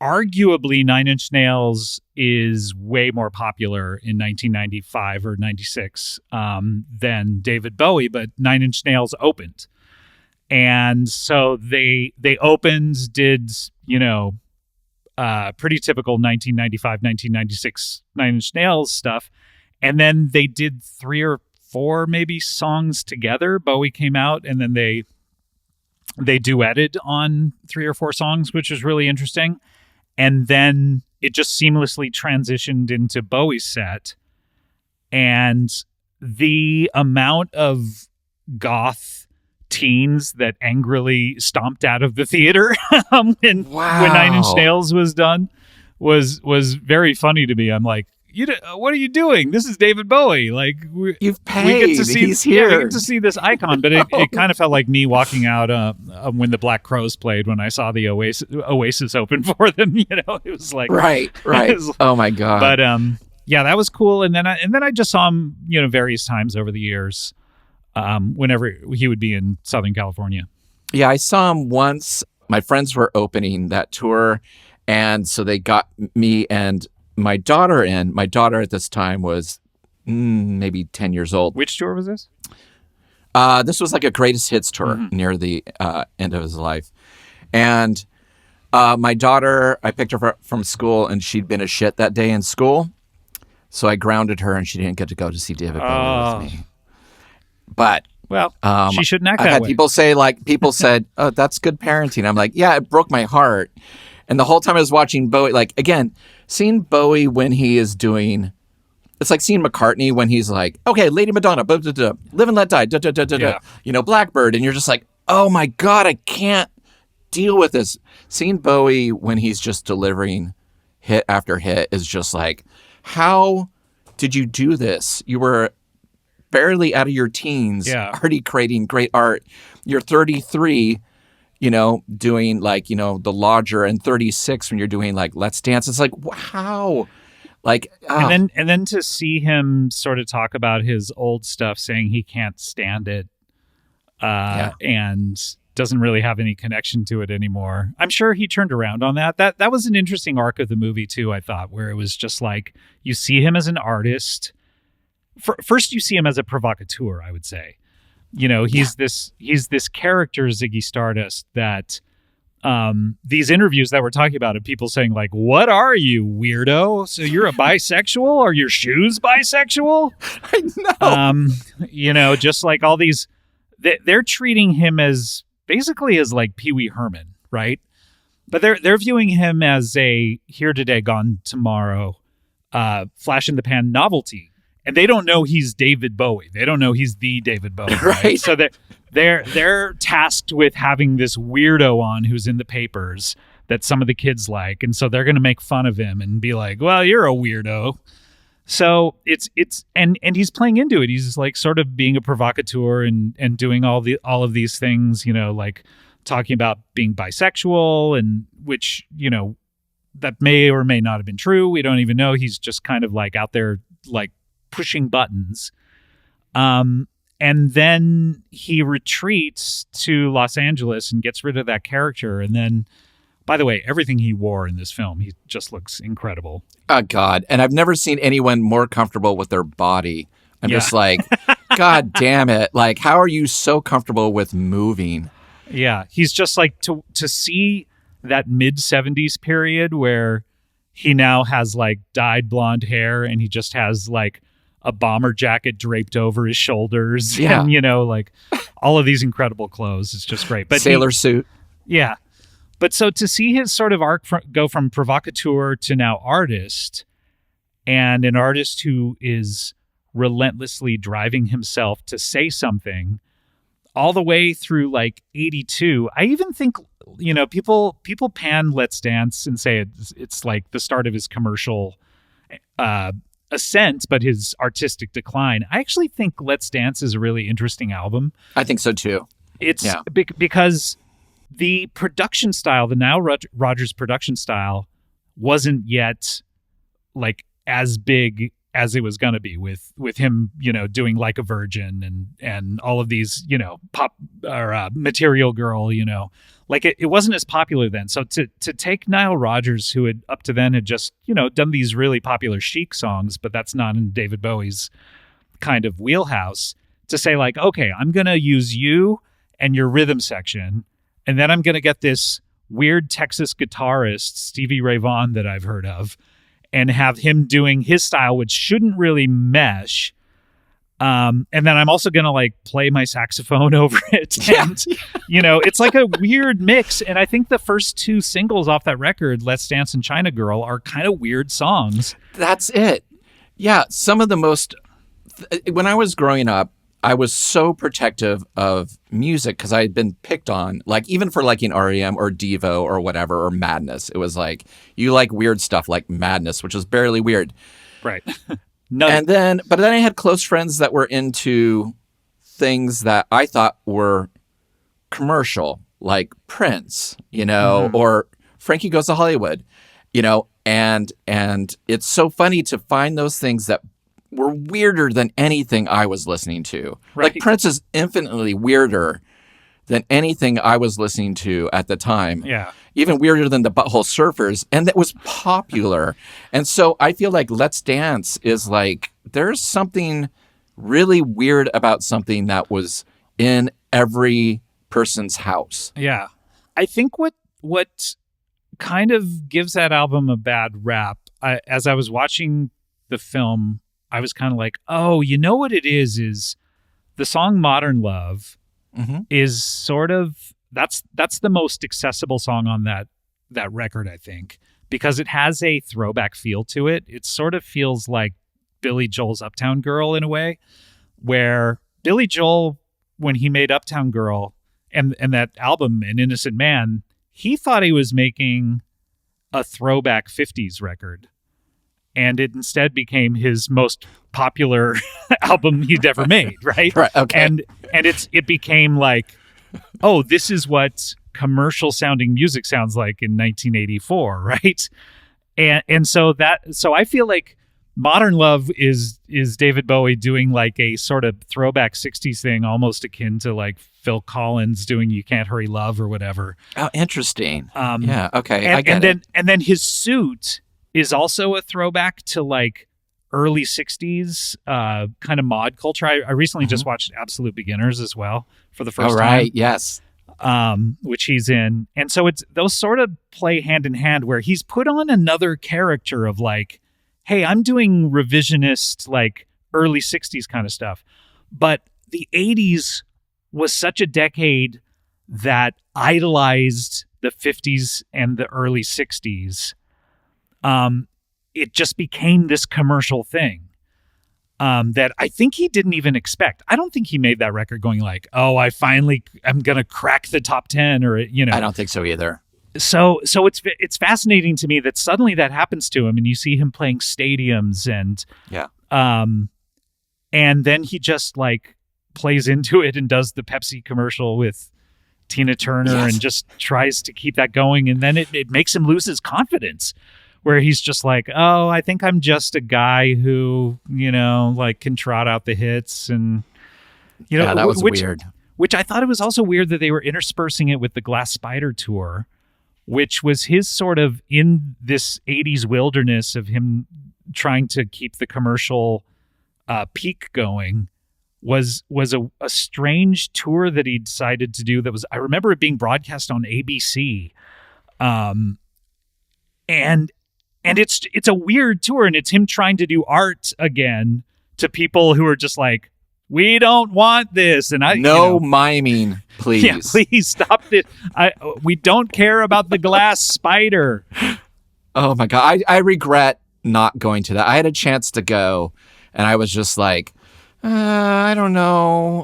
arguably Nine Inch Nails is way more popular in 1995 or 96 than David Bowie, but Nine Inch Nails opened. And so they opened, did, pretty typical 1995, 1996 Nine Inch Nails stuff. And then they did 3 or 4 maybe songs together. Bowie came out and then they duetted on 3 or 4 songs, which was really interesting. And then it just seamlessly transitioned into Bowie's set. And the amount of goth teens that angrily stomped out of the theater when Nine Inch Nails was done was very funny to me. I'm like, what are you doing? This is David Bowie. Like, you've paid. We get to see, he's here. Yeah, we get to see this icon. But it kind of felt like me walking out when the Black Crowes played when I saw the Oasis open for them. It was like right. Oh my god. But yeah, that was cool. And then I just saw him various times over the years. Whenever he would be in Southern California. Yeah, I saw him once. My friends were opening that tour, and so they got me and my daughter in. My daughter at this time was maybe 10 years old. Which tour was this? This was like a greatest hits tour near the end of his life. And my daughter, I picked her from school, and she'd been a shit that day in school. So I grounded her, and she didn't get to go to see David Bowie with me. But she shouldn't act I've that had way. people said, oh, that's good parenting. I'm like, yeah, it broke my heart. And the whole time I was watching Bowie, like, again, seeing Bowie when he is doing, it's like seeing McCartney when he's like, okay, Lady Madonna, blah, blah, blah, Live and Let Die, da, da, da, da, da. Blackbird. And you're just like, oh my God, I can't deal with this. Seeing Bowie when he's just delivering hit after hit is just like, how did you do this? You were barely out of your teens, already creating great art. You're 33, doing like, The Lodger, and 36 when you're doing like Let's Dance. It's like, how? Like, and then to see him sort of talk about his old stuff, saying he can't stand it, and doesn't really have any connection to it anymore. I'm sure he turned around on that. That was an interesting arc of the movie too, I thought, where it was just like, you see him as an artist. First, you see him as a provocateur, I would say. He's this character, Ziggy Stardust, that these interviews that we're talking about of people saying like, what are you, weirdo? So you're a bisexual? Are your shoes bisexual? I know. Just like all these, they're treating him as basically as like Pee Wee Herman, right? But they're viewing him as a here today, gone tomorrow, flash in the pan novelty. And they don't know he's David Bowie. They don't know he's the David Bowie. Right. So they're tasked with having this weirdo on who's in the papers that some of the kids like, and so they're going to make fun of him and be like, well, you're a weirdo. So it's and he's playing into it. He's like sort of being a provocateur and doing all of these things, like talking about being bisexual, and which, that may or may not have been true. We don't even know. He's just kind of like out there like pushing buttons. And then he retreats to Los Angeles and gets rid of that character. And then, by the way, everything he wore in this film, he just looks incredible. Oh, God. And I've never seen anyone more comfortable with their body. I'm just like, God damn it. Like, how are you so comfortable with moving? Yeah. He's just like, to see that mid-70s period where he now has like dyed blonde hair and he just has like a bomber jacket draped over his shoulders, and like all of these incredible clothes. It's just great. But sailor suit. Yeah. But so to see his sort of arc go from provocateur to now artist, and an artist who is relentlessly driving himself to say something all the way through like 82. I even think, people pan Let's Dance and say it's like the start of his commercial ascent, but his artistic decline. I actually think Let's Dance is a really interesting album. I think so too. It's because the production style, the Nile Rodgers production style, wasn't yet like as big as it was going to be with him, doing Like a Virgin and all of these, pop or Material Girl, like it wasn't as popular then. So to take Nile Rodgers, who had up to then had just, done these really popular Chic songs, but that's not in David Bowie's kind of wheelhouse, to say like, okay, I'm going to use you and your rhythm section, and then I'm going to get this weird Texas guitarist, Stevie Ray Vaughan, that I've heard of, and have him doing his style, which shouldn't really mesh. And then I'm also going to like play my saxophone over it. And, it's like a weird mix. And I think the first two singles off that record, Let's Dance and China Girl, are kind of weird songs. That's it. Yeah. Some of the most, when I was growing up, I was so protective of music because I had been picked on, like even for liking R.E.M. or Devo or whatever, or Madness. It was like, you like weird stuff like Madness, which was barely weird. Right. But then I had close friends that were into things that I thought were commercial, like Prince, or Frankie Goes to Hollywood, and it's so funny to find those things that were weirder than anything I was listening to. Right. Like Prince is infinitely weirder than anything I was listening to at the time. Yeah. Even weirder than the Butthole Surfers. And that was popular. And so I feel like Let's Dance is like, there's something really weird about something that was in every person's house. Yeah. I think what kind of gives that album a bad rap, as I was watching the film, I was kind of like, oh, you know what it is the song Modern Love is sort of, that's the most accessible song on that record, I think, because it has a throwback feel to it. It sort of feels like Billy Joel's Uptown Girl in a way, where Billy Joel, when he made Uptown Girl and that album, An Innocent Man, he thought he was making a throwback 50s record. And it instead became his most popular album he'd ever made, right? Right. Okay. And it became like, oh, this is what commercial sounding music sounds like in 1984, right? And so I feel like Modern Love is David Bowie doing like a sort of throwback 60s thing, almost akin to like Phil Collins doing You Can't Hurry Love or whatever. Oh, interesting. Yeah. Okay. And, I get it. And then his suit is also a throwback to like early 60s kind of mod culture. I recently just watched Absolute Beginners as well for the first time. Right, yes. Which he's in. And so it's those sort of play hand in hand where he's put on another character of like, hey, I'm doing revisionist, like early 60s kind of stuff. But the 80s was such a decade that idolized the 50s and the early 60s. It just became this commercial thing. that I think he didn't even expect. I don't think he made that record going like, oh, I'm going to crack the top 10 or, you know. I don't think so either. So it's fascinating to me that suddenly that happens to him and you see him playing stadiums and then he just like plays into it and does the Pepsi commercial with Tina Turner and just tries to keep that going. And then it makes him lose his confidence where he's just like, oh, I think I'm just a guy who, you know, like can trot out the hits. And, you know, that was weird. Which I thought it was also weird that they were interspersing it with the Glass Spider tour, which was his sort of in this 80s wilderness of him trying to keep the commercial peak going. Was a strange tour that he decided to do that was, I remember it being broadcast on ABC. And it's a weird tour and it's him trying to do art again to people who are just like, we don't want this. And miming, please. Yeah, please stop it. We don't care about the Glass Spider. Oh my God. I regret not going to that. I had a chance to go and I was just like, I don't know,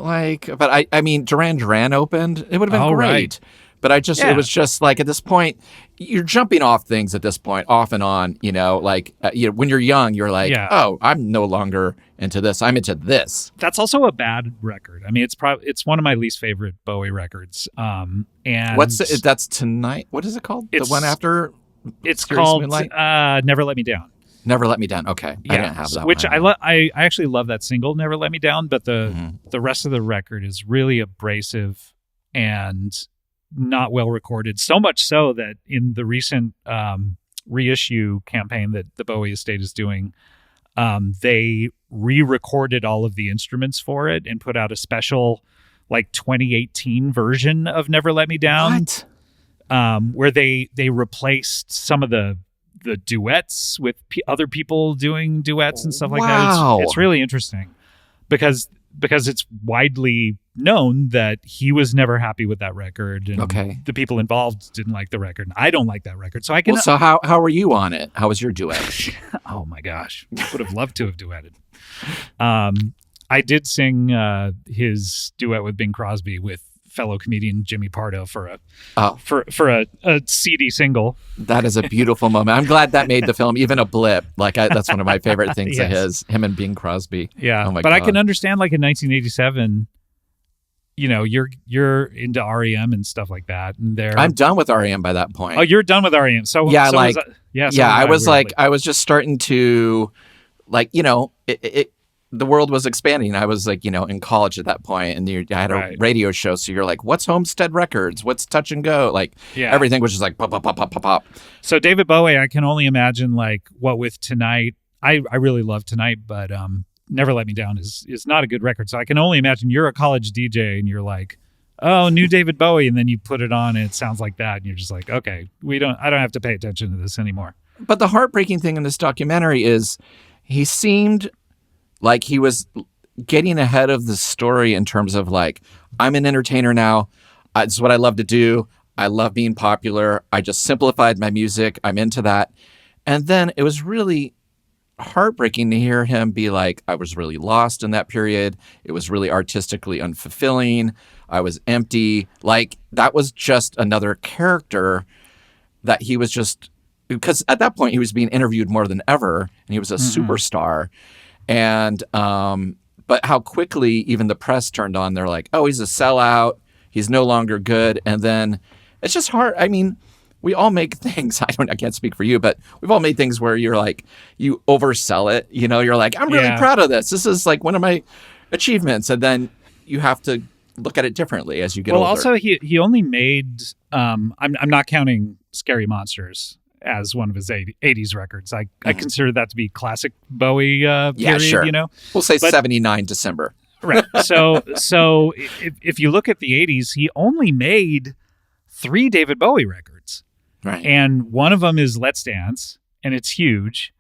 but I mean, Duran Duran opened. It would have been great. Right. But it was just like, at this point, you're jumping off things at this point, off and on, you know, like, when you're young, you're like, oh, I'm no longer into this. I'm into this. That's also a bad record. I mean, it's one of my least favorite Bowie records. And that's Tonight. What is it called? The one after? It's called Never Let Me Down. Never Let Me Down. Okay. Yeah, I didn't have that which one. I actually love that single, Never Let Me Down, but the rest of the record is really abrasive and not well recorded. So much so that in the recent reissue campaign that the Bowie estate is doing, they re-recorded all of the instruments for it and put out a special like 2018 version of Never Let Me Down. What? Where they replaced some of the duets with other people doing duets and stuff like that. It's really interesting because it's widely known that he was never happy with that record and the people involved didn't like the record. And I don't like that record. So I can. Well, so how were you on it? How was your duet? Oh my gosh. Would have loved to have duetted. I did sing his duet with Bing Crosby with fellow comedian Jimmy Pardo for a CD single. That is a beautiful moment. I'm glad that made the film even a blip. Like that's one of my favorite things of his, him and Bing Crosby. Yeah. Oh my God. I can understand like in 1987, you know, you're into R.E.M. and stuff like that. And I'm done with R.E.M. by that point. Oh, you're done with R.E.M. So yeah, I was like, I was just starting to like, you know, the world was expanding. I was like, you know, in college at that point, and I had a radio show. So you're like, what's Homestead Records? What's Touch and Go? Like everything was just like pop, pop, pop, pop, pop, pop. So David Bowie, I can only imagine like what with Tonight. I really love Tonight, but Never Let Me Down is not a good record. So I can only imagine you're a college DJ and you're like, oh, new David Bowie, and then you put it on and it sounds like that, and you're just like, okay, I don't have to pay attention to this anymore. But the heartbreaking thing in this documentary is he seemed like he was getting ahead of the story in terms of like, I'm an entertainer now. It's what I love to do. I love being popular. I just simplified my music. I'm into that. And then it was really heartbreaking to hear him be like, I was really lost in that period. It was really artistically unfulfilling. I was empty. Like that was just another character that he was just, because at that point he was being interviewed more than ever and he was a superstar. And, but how quickly even the press turned on, they're like, oh, he's a sellout. He's no longer good. And then it's just hard. I mean, we all make things, I can't speak for you, but we've all made things where you're like, you oversell it. You know, you're like, I'm really proud of this. This is like one of my achievements. And then you have to look at it differently as you get older. Well, also he only made, I'm not counting Scary Monsters as one of his 80s records. I consider that to be classic Bowie period, sure. You know? We'll say 79 December. Right. So if you look at the 80s, he only made 3 David Bowie records. Right. And one of them is Let's Dance, and it's huge.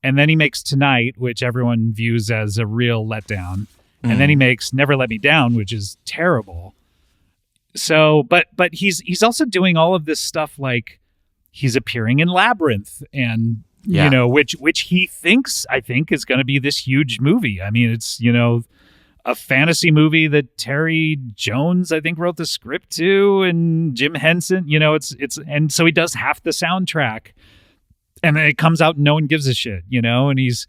And then he makes Tonight, which everyone views as a real letdown. And then he makes Never Let Me Down, which is terrible. So, but he's also doing all of this stuff like he's appearing in Labyrinth and you know, which he thinks, I think, is going to be this huge movie. I mean, it's, you know, a fantasy movie that Terry Jones, I think, wrote the script to, and Jim Henson, you know, it's, and so he does half the soundtrack, and then it comes out and no one gives a shit, you know, and he's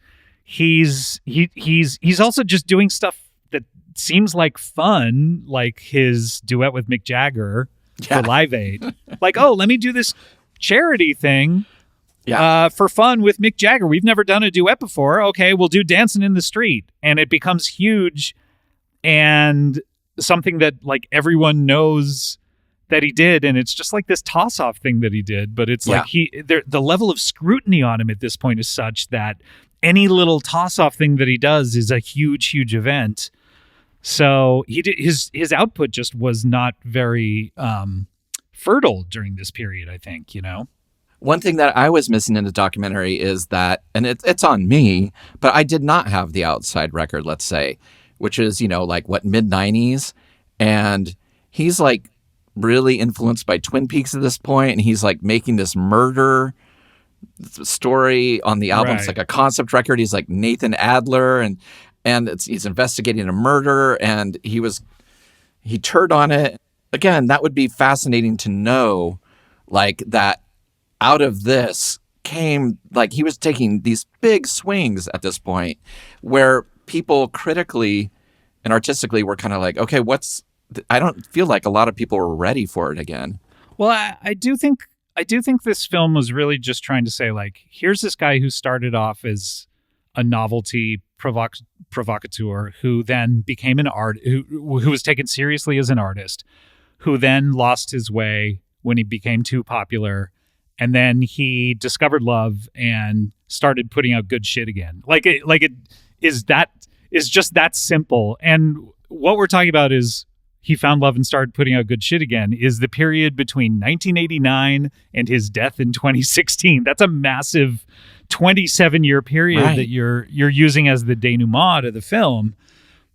also just doing stuff that seems like fun, like his duet with Mick Jagger for Live Aid. Like, oh, let me do this charity thing for fun with Mick Jagger. We've never done a duet before. Okay, we'll do Dancing in the Street. And it becomes huge and something that like everyone knows that he did. And it's just like this toss-off thing that he did. But it's like the level of scrutiny on him at this point is such that any little toss-off thing that he does is a huge, huge event. So his output just was not very fertile during this period, I think, you know? One thing that I was missing in the documentary is that, and it's on me, but I did not have the outside record, let's say, which is, you know, like what, mid-90s. And he's like really influenced by Twin Peaks at this point, and he's like making this murder story on the album. It's like a concept record. He's like Nathan Adler, and he's investigating a murder, and he turned on it. Again, that would be fascinating to know, like, that out of this came, like, he was taking these big swings at this point where people critically and artistically were kind of like, okay, I don't feel like a lot of people were ready for it again. Well, I do think this film was really just trying to say, like, here's this guy who started off as a novelty provocateur, who then became an who was taken seriously as an artist, who then lost his way when he became too popular, and then he discovered love and started putting out good shit again. It is just that simple. And what we're talking about is he found love and started putting out good shit again is the period between 1989 and his death in 2016. That's a massive 27-year period that you're using as the denouement of the film.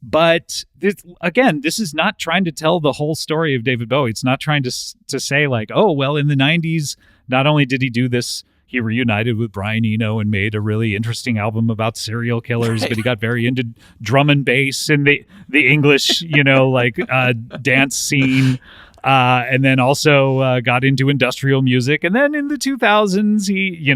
But this is not trying to tell the whole story of David Bowie. It's not trying to say like, oh, well, in the 90s, not only did he do this, he reunited with Brian Eno and made a really interesting album about serial killers, but he got very into drum and bass and the English, you know, like dance scene. And then also got into industrial music. And then in the 2000s, he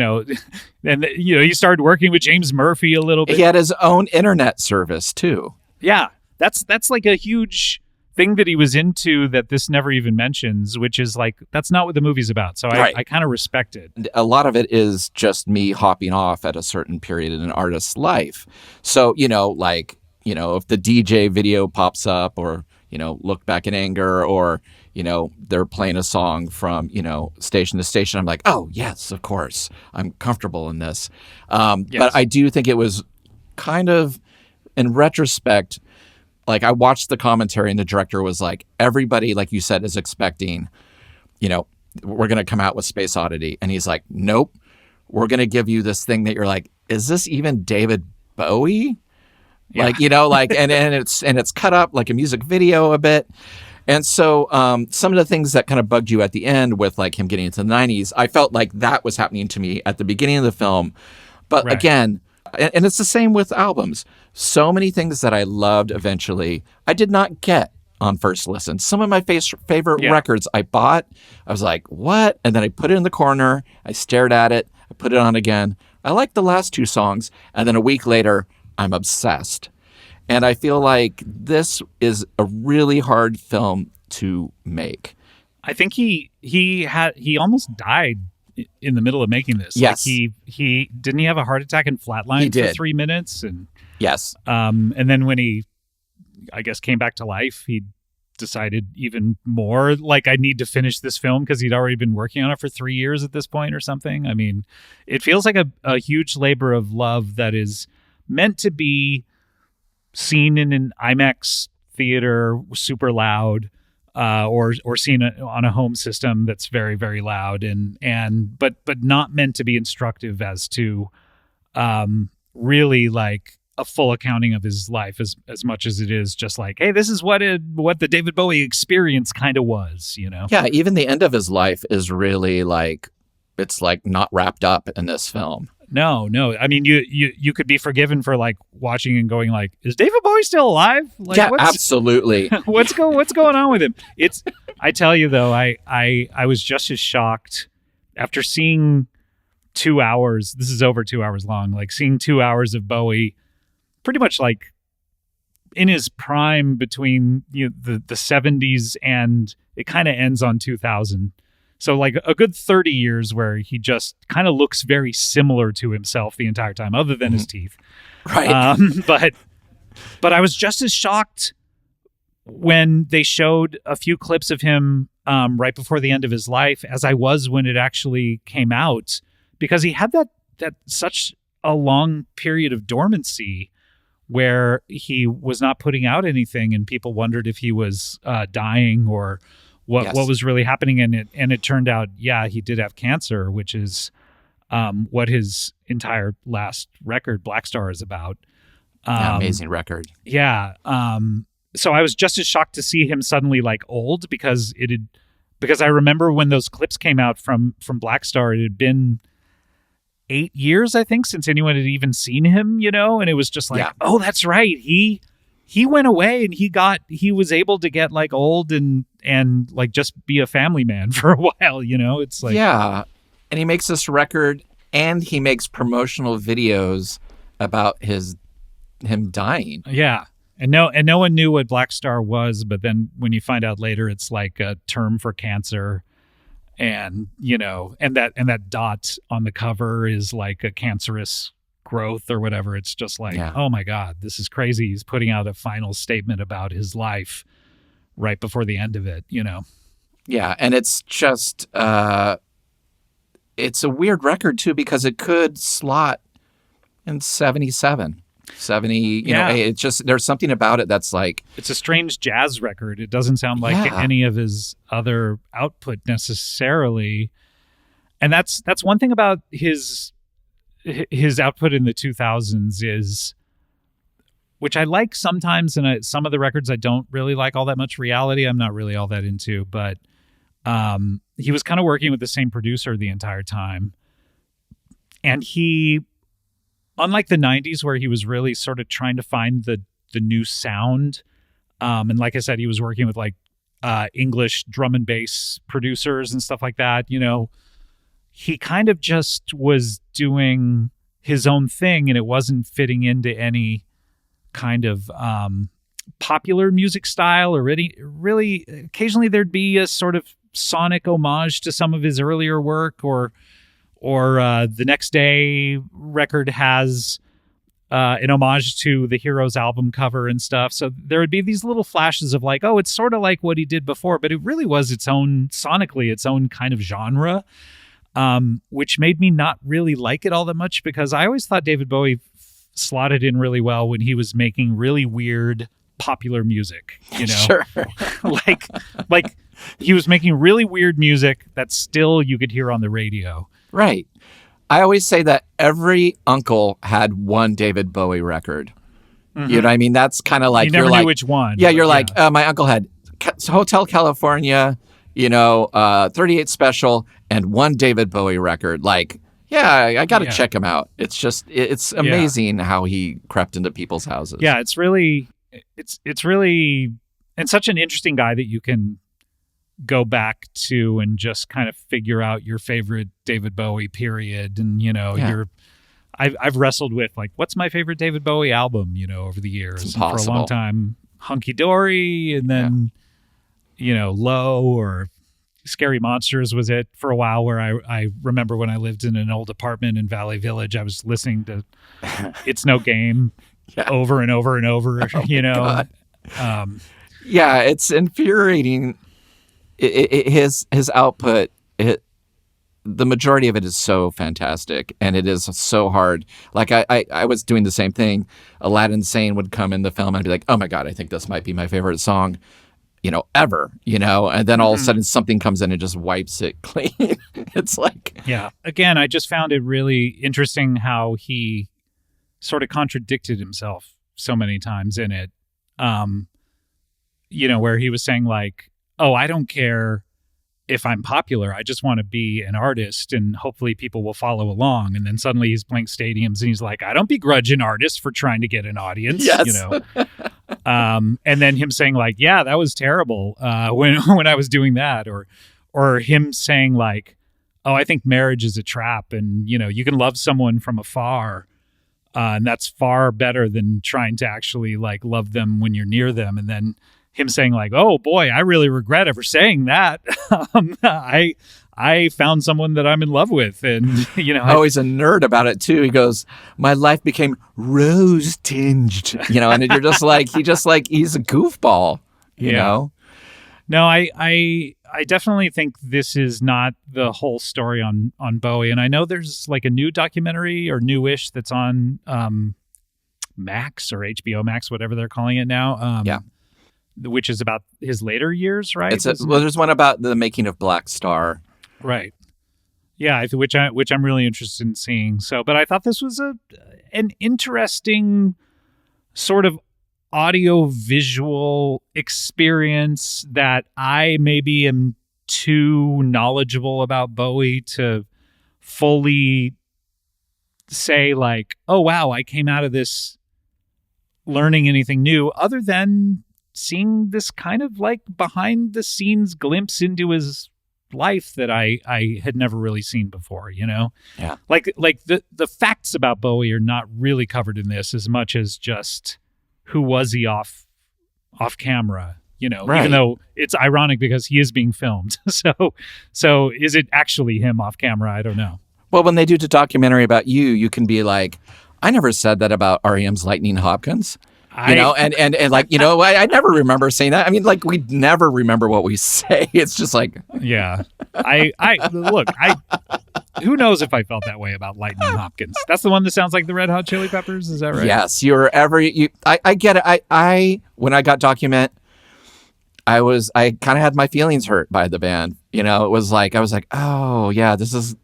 started working with James Murphy a little bit. He had his own internet service too. Yeah, that's like a huge thing that he was into that this never even mentions, which is like, that's not what the movie's about. So I kind of respect it. A lot of it is just me hopping off at a certain period in an artist's life. So, you know, like, you know, if the DJ video pops up, or, you know, Look Back in Anger, or, you know, they're playing a song from, you know, station to station, I'm like, oh, yes, of course, I'm comfortable in this. But I do think it was kind of, in retrospect, like, I watched the commentary and the director was like, everybody, like you said, is expecting, you know, we're going to come out with Space Oddity. And he's like, nope, we're going to give you this thing that you're like, is this even David Bowie? Yeah. Like, you know, like, and it's cut up like a music video a bit. And so some of the things that kind of bugged you at the end with like him getting into the 90s, I felt like that was happening to me at the beginning of the film. But again, and it's the same with albums. So many things that I loved eventually, I did not get on first listen. Some of my favorite records I bought, I was like, what? And then I put it in the corner. I stared at it. I put it on again. I liked the last two songs. And then a week later, I'm obsessed. And I feel like this is a really hard film to make. I think he almost died in the middle of making this. Yes. Like he didn't he have a heart attack and flatline for 3 minutes? And yes. And then when he, I guess, came back to life, he decided even more like, I need to finish this film, because he'd already been working on it for 3 years at this point or something. I mean, it feels like a huge labor of love that is meant to be seen in an IMAX theater, super loud, or seen on a home system that's very, very loud, but not meant to be instructive as to really like a full accounting of his life, as much as it is just like, hey, this is what the David Bowie experience kind of was, you know? Yeah, even the end of his life is really like, it's like not wrapped up in this film. No. I mean, you could be forgiven for like watching and going like, is David Bowie still alive? Like, yeah, absolutely. What's going on with him? I tell you though, I was just as shocked after seeing 2 hours. This is over 2 hours long. Like seeing 2 hours of Bowie, pretty much like in his prime between the 70s and it kind of ends on 2000. So like a good 30 years where he just kind of looks very similar to himself the entire time, other than his teeth. Right. But I was just as shocked when they showed a few clips of him right before the end of his life as I was when it actually came out, because he had that such a long period of dormancy where he was not putting out anything and people wondered if he was dying or what was really happening. And it turned out, yeah, he did have cancer, which is what his entire last record, Blackstar, is about. Amazing record. Yeah. So I was just as shocked to see him suddenly like old because I remember when those clips came out from Blackstar, it had been 8 years, I think, since anyone had even seen him, and it was just like, oh, that's right. He went away and he was able to get like old and like just be a family man for a while, it's like, yeah. And he makes this record and he makes promotional videos about him dying. Yeah. And no one knew what Blackstar was, but then when you find out later, it's like a term for cancer, and and that dot on the cover is like a cancerous growth or whatever. It's just like, oh my God, this is crazy. He's putting out a final statement about his life right before the end of it, Yeah, and it's just it's a weird record too because it could slot in 77. 70, it's just, there's something about it that's like, it's a strange jazz record. It doesn't sound like any of his other output necessarily. And that's one thing about his output in the 2000s is, which I like sometimes, and some of the records I don't really like all that much. Reality I'm not really all that into, but he was kind of working with the same producer the entire time. And he, unlike the 90s where he was really sort of trying to find the new sound, and like I said, he was working with like English drum and bass producers and stuff like that, he kind of just was doing his own thing and it wasn't fitting into any kind of popular music style or really occasionally there'd be a sort of sonic homage to some of his earlier work, or the Next Day record has an homage to the Heroes album cover and stuff. So there would be these little flashes of like, oh, it's sort of like what he did before, but it really was sonically its own kind of genre, which made me not really like it all that much because I always thought David Bowie slotted in really well when he was making really weird popular music, Sure. like he was making really weird music that still you could hear on the radio. Right. I always say that every uncle had one David Bowie record. Mm-hmm. You know what I mean? That's kind of like, you never knew which one. Yeah, you're like, my uncle had Hotel California, 38 Special, and one David Bowie record. Like, yeah, I got to check him out. It's just, it's amazing how he crept into people's houses. Yeah, it's really, and such an interesting guy that you can go back to and just kind of figure out your favorite David Bowie period. And, I've wrestled with like, what's my favorite David Bowie album, over the years. It's and for a long time, Hunky Dory, and then, Low or Scary Monsters was it for a while, where I remember when I lived in an old apartment in Valley Village, I was listening to It's No Game over and over and over, God. Yeah, it's infuriating. His output, the majority of it is so fantastic, and it is so hard. Like I was doing the same thing. Aladdin Sane would come in the film and I'd be like, oh my God, I think this might be my favorite song, ever, and then all of a sudden something comes in and just wipes it clean. It's like, again, I just found it really interesting how he sort of contradicted himself so many times in it. Where he was saying like, oh, I don't care if I'm popular, I just want to be an artist and hopefully people will follow along. And then suddenly he's playing stadiums and he's like, I don't begrudge an artist for trying to get an audience, Yes. you know? And then him saying like, yeah, that was terrible when I was doing that. Or him saying like, oh, I think marriage is a trap and, you know, you can love someone from afar. And that's far better than trying to actually like love them when you're near them. And then him saying like, oh boy, I really regret ever saying that. I found someone that I'm in love with. And, you know, he's a nerd about it too. He goes, my life became rose tinged, you know, and you're just like, he's a goofball, you know? No, I definitely think this is not the whole story on Bowie. And I know there's like a new documentary or newish that's on Max or HBO Max, whatever they're calling it now. Which is about his later years, right? There's one about the making of Blackstar. Right. Yeah, which I'm really interested in seeing. So, but I thought this was an interesting sort of audio-visual experience that I maybe am too knowledgeable about Bowie to fully say like, oh, wow, I came out of this learning anything new other than seeing this kind of like behind-the-scenes glimpse into his life that I had never really seen before, you know? Yeah. Like the facts about Bowie are not really covered in this as much as just who was he off camera, you know, right. Even though it's ironic because he is being filmed. So is it actually him off camera? I don't know. Well, when they do the documentary about you can be like, I never said that about R.E.M's Lightning Hopkins. You know, and like, you know, I never remember saying that. I mean, like, we never remember what we say. It's just like, yeah, who knows if I felt that way about Lightning Hopkins? That's the one that sounds like the Red Hot Chili Peppers. Is that right? Yes. I get it. When I got Document, I kind of had my feelings hurt by the band. You know, I was like, oh yeah, it's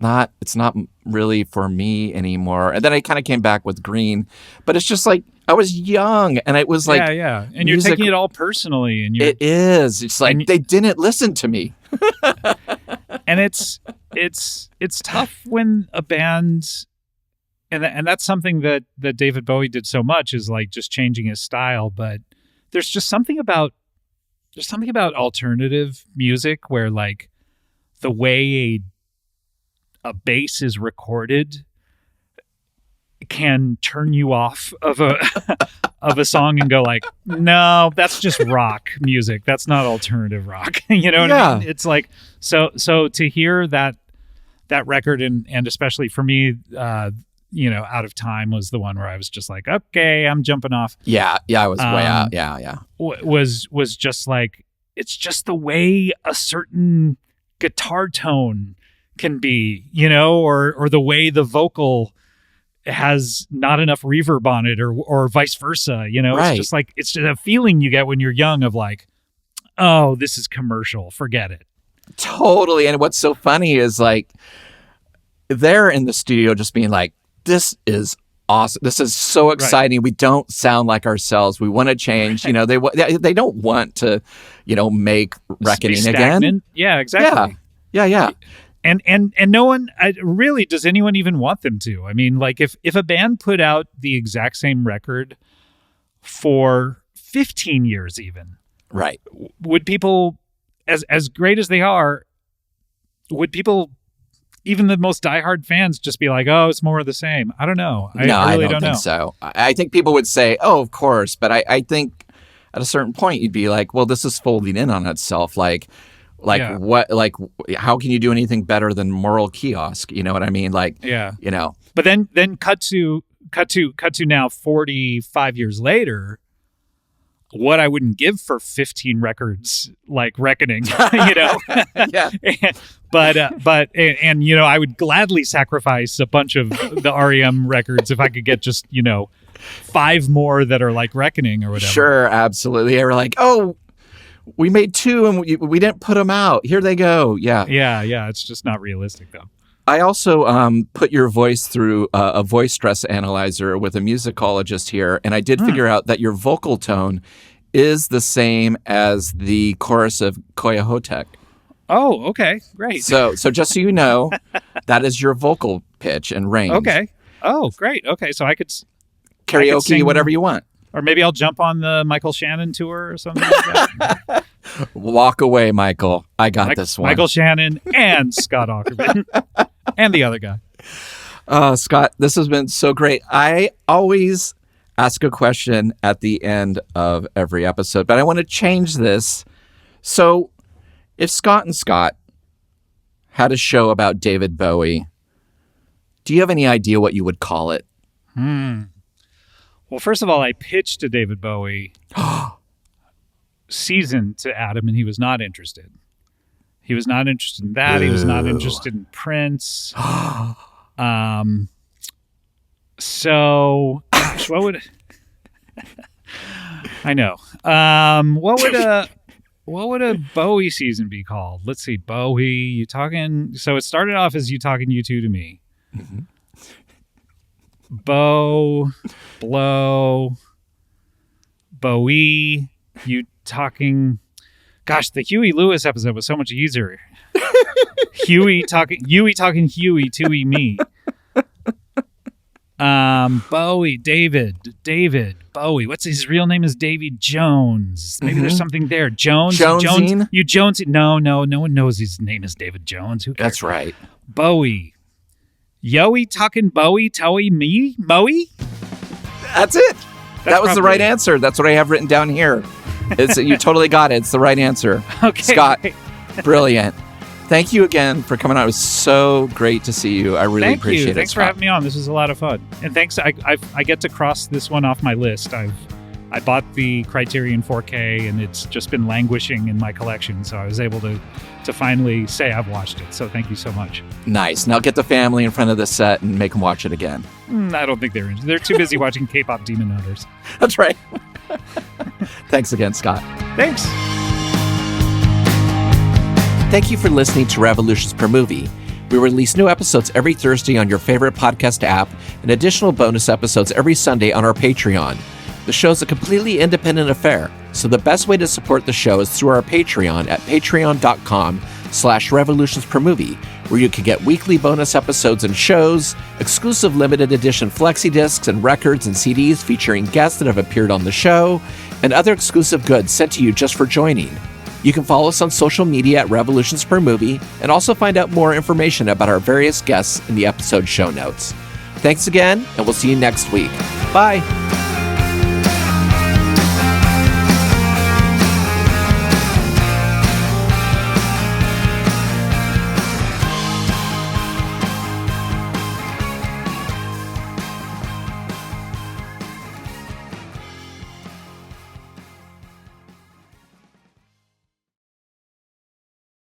not really for me anymore. And then I kind of came back with Green, but it's just like, I was young and it was like, yeah. And you're taking it all personally. And it is. It's like, they didn't listen to me. And it's tough when a band, and that's something that David Bowie did so much is like just changing his style. But there's something about alternative music where like the way a bass is recorded can turn you off of a song and go like, no, that's just rock music. That's not alternative rock. You know what I mean? It's like, so to hear that record and especially for me, you know, Out of Time was the one where I was just like, okay, I'm jumping off. Yeah. I was way out. Yeah. Was just like, it's just the way a certain guitar tone can be, you know, or the way the vocal has not enough reverb on it or vice versa, you know. Right. It's just like, it's just a feeling you get when you're young of like, oh, this is commercial, forget it. Totally. And what's so funny is like they're in the studio just being like, this is awesome, this is so exciting. Right. We don't sound like ourselves, we want to change. You know, they don't want to, you know, make Reckoning again. Yeah, exactly. Yeah. And no one really, does anyone even want them to? I mean, like if a band put out the exact same record for 15 years even, right, would people, as great as they are, would people, even the most diehard fans, just be like, oh, it's more of the same? I don't know. I really don't think so. I think people would say, oh, of course, but I think at a certain point you'd be like, well, this is folding in on itself. What? Like, how can you do anything better than Moral Kiosk? You know what I mean? Like, yeah, you know. But then cut to now 45 years later. What I wouldn't give for 15 records like Reckoning, you know. Yeah. But you know, I would gladly sacrifice a bunch of the R.E.M. records if I could get just, you know, 5 more that are like Reckoning or whatever. Sure, absolutely. They were like, oh, we made 2 and we didn't put them out. Here they go. Yeah. It's just not realistic, though. I also put your voice through a voice stress analyzer with a musicologist here, and I did figure out that your vocal tone is the same as the chorus of Koyahotep. Oh, okay. Great. So just so you know, that is your vocal pitch and range. Okay. Oh, great. Okay. So I could Karaoke, sing, whatever you want. Or maybe I'll jump on the Michael Shannon tour or something like that. Walk away, Michael. I got this one. Michael Shannon and Scott Aukerman and the other guy. Scott, this has been so great. I always ask a question at the end of every episode, but I want to change this. So if Scott and Scott had a show about David Bowie, do you have any idea what you would call it? Well, first of all, I pitched to David Bowie season to Adam, and he was not interested. He was not interested in that. He was not interested in Prince. So, gosh, what would I know? What would a Bowie season be called? Let's see, Bowie. You talking? So it started off as you talking U2 to me. Mm-hmm. Blow, Bowie. You talking? Gosh, the Huey Lewis episode was so much easier. Huey talking Huey, Tooey me. Bowie, David Bowie. What's his real name? Is Davy Jones. Maybe there's something there. Jones. You Jones. No one knows his name is David Jones. Who cares? That's right. Bowie. Yoey talking Bowie, Toey me, Moey. That's it. That was the right answer. That's what I have written down here. You totally got it. It's the right answer. Okay, Scott, brilliant. Thank you again for coming on. It was so great to see you. I really appreciate it. Thanks for having me on. This was a lot of fun. And thanks. I get to cross this one off my list. I bought the Criterion 4K, and it's just been languishing in my collection. So I was able to finally say I've watched it. So thank you so much. Nice. Now get the family in front of the set and make them watch it again. I don't think they're too busy watching K-pop Demon Hunters. That's right. Thanks again, Scott. Thanks. Thank you for listening to Revolutions Per Movie. We release new episodes every Thursday on your favorite podcast app and additional bonus episodes every Sunday on our Patreon. The show is a completely independent affair, so the best way to support the show is through our Patreon at patreon.com/revolutionspermovie, where you can get weekly bonus episodes and shows, exclusive limited edition flexi discs and records and CDs featuring guests that have appeared on the show, and other exclusive goods sent to you just for joining. You can follow us on social media at Revolutions Per Movie and also find out more information about our various guests in the episode show notes. Thanks again, and we'll see you next week. Bye.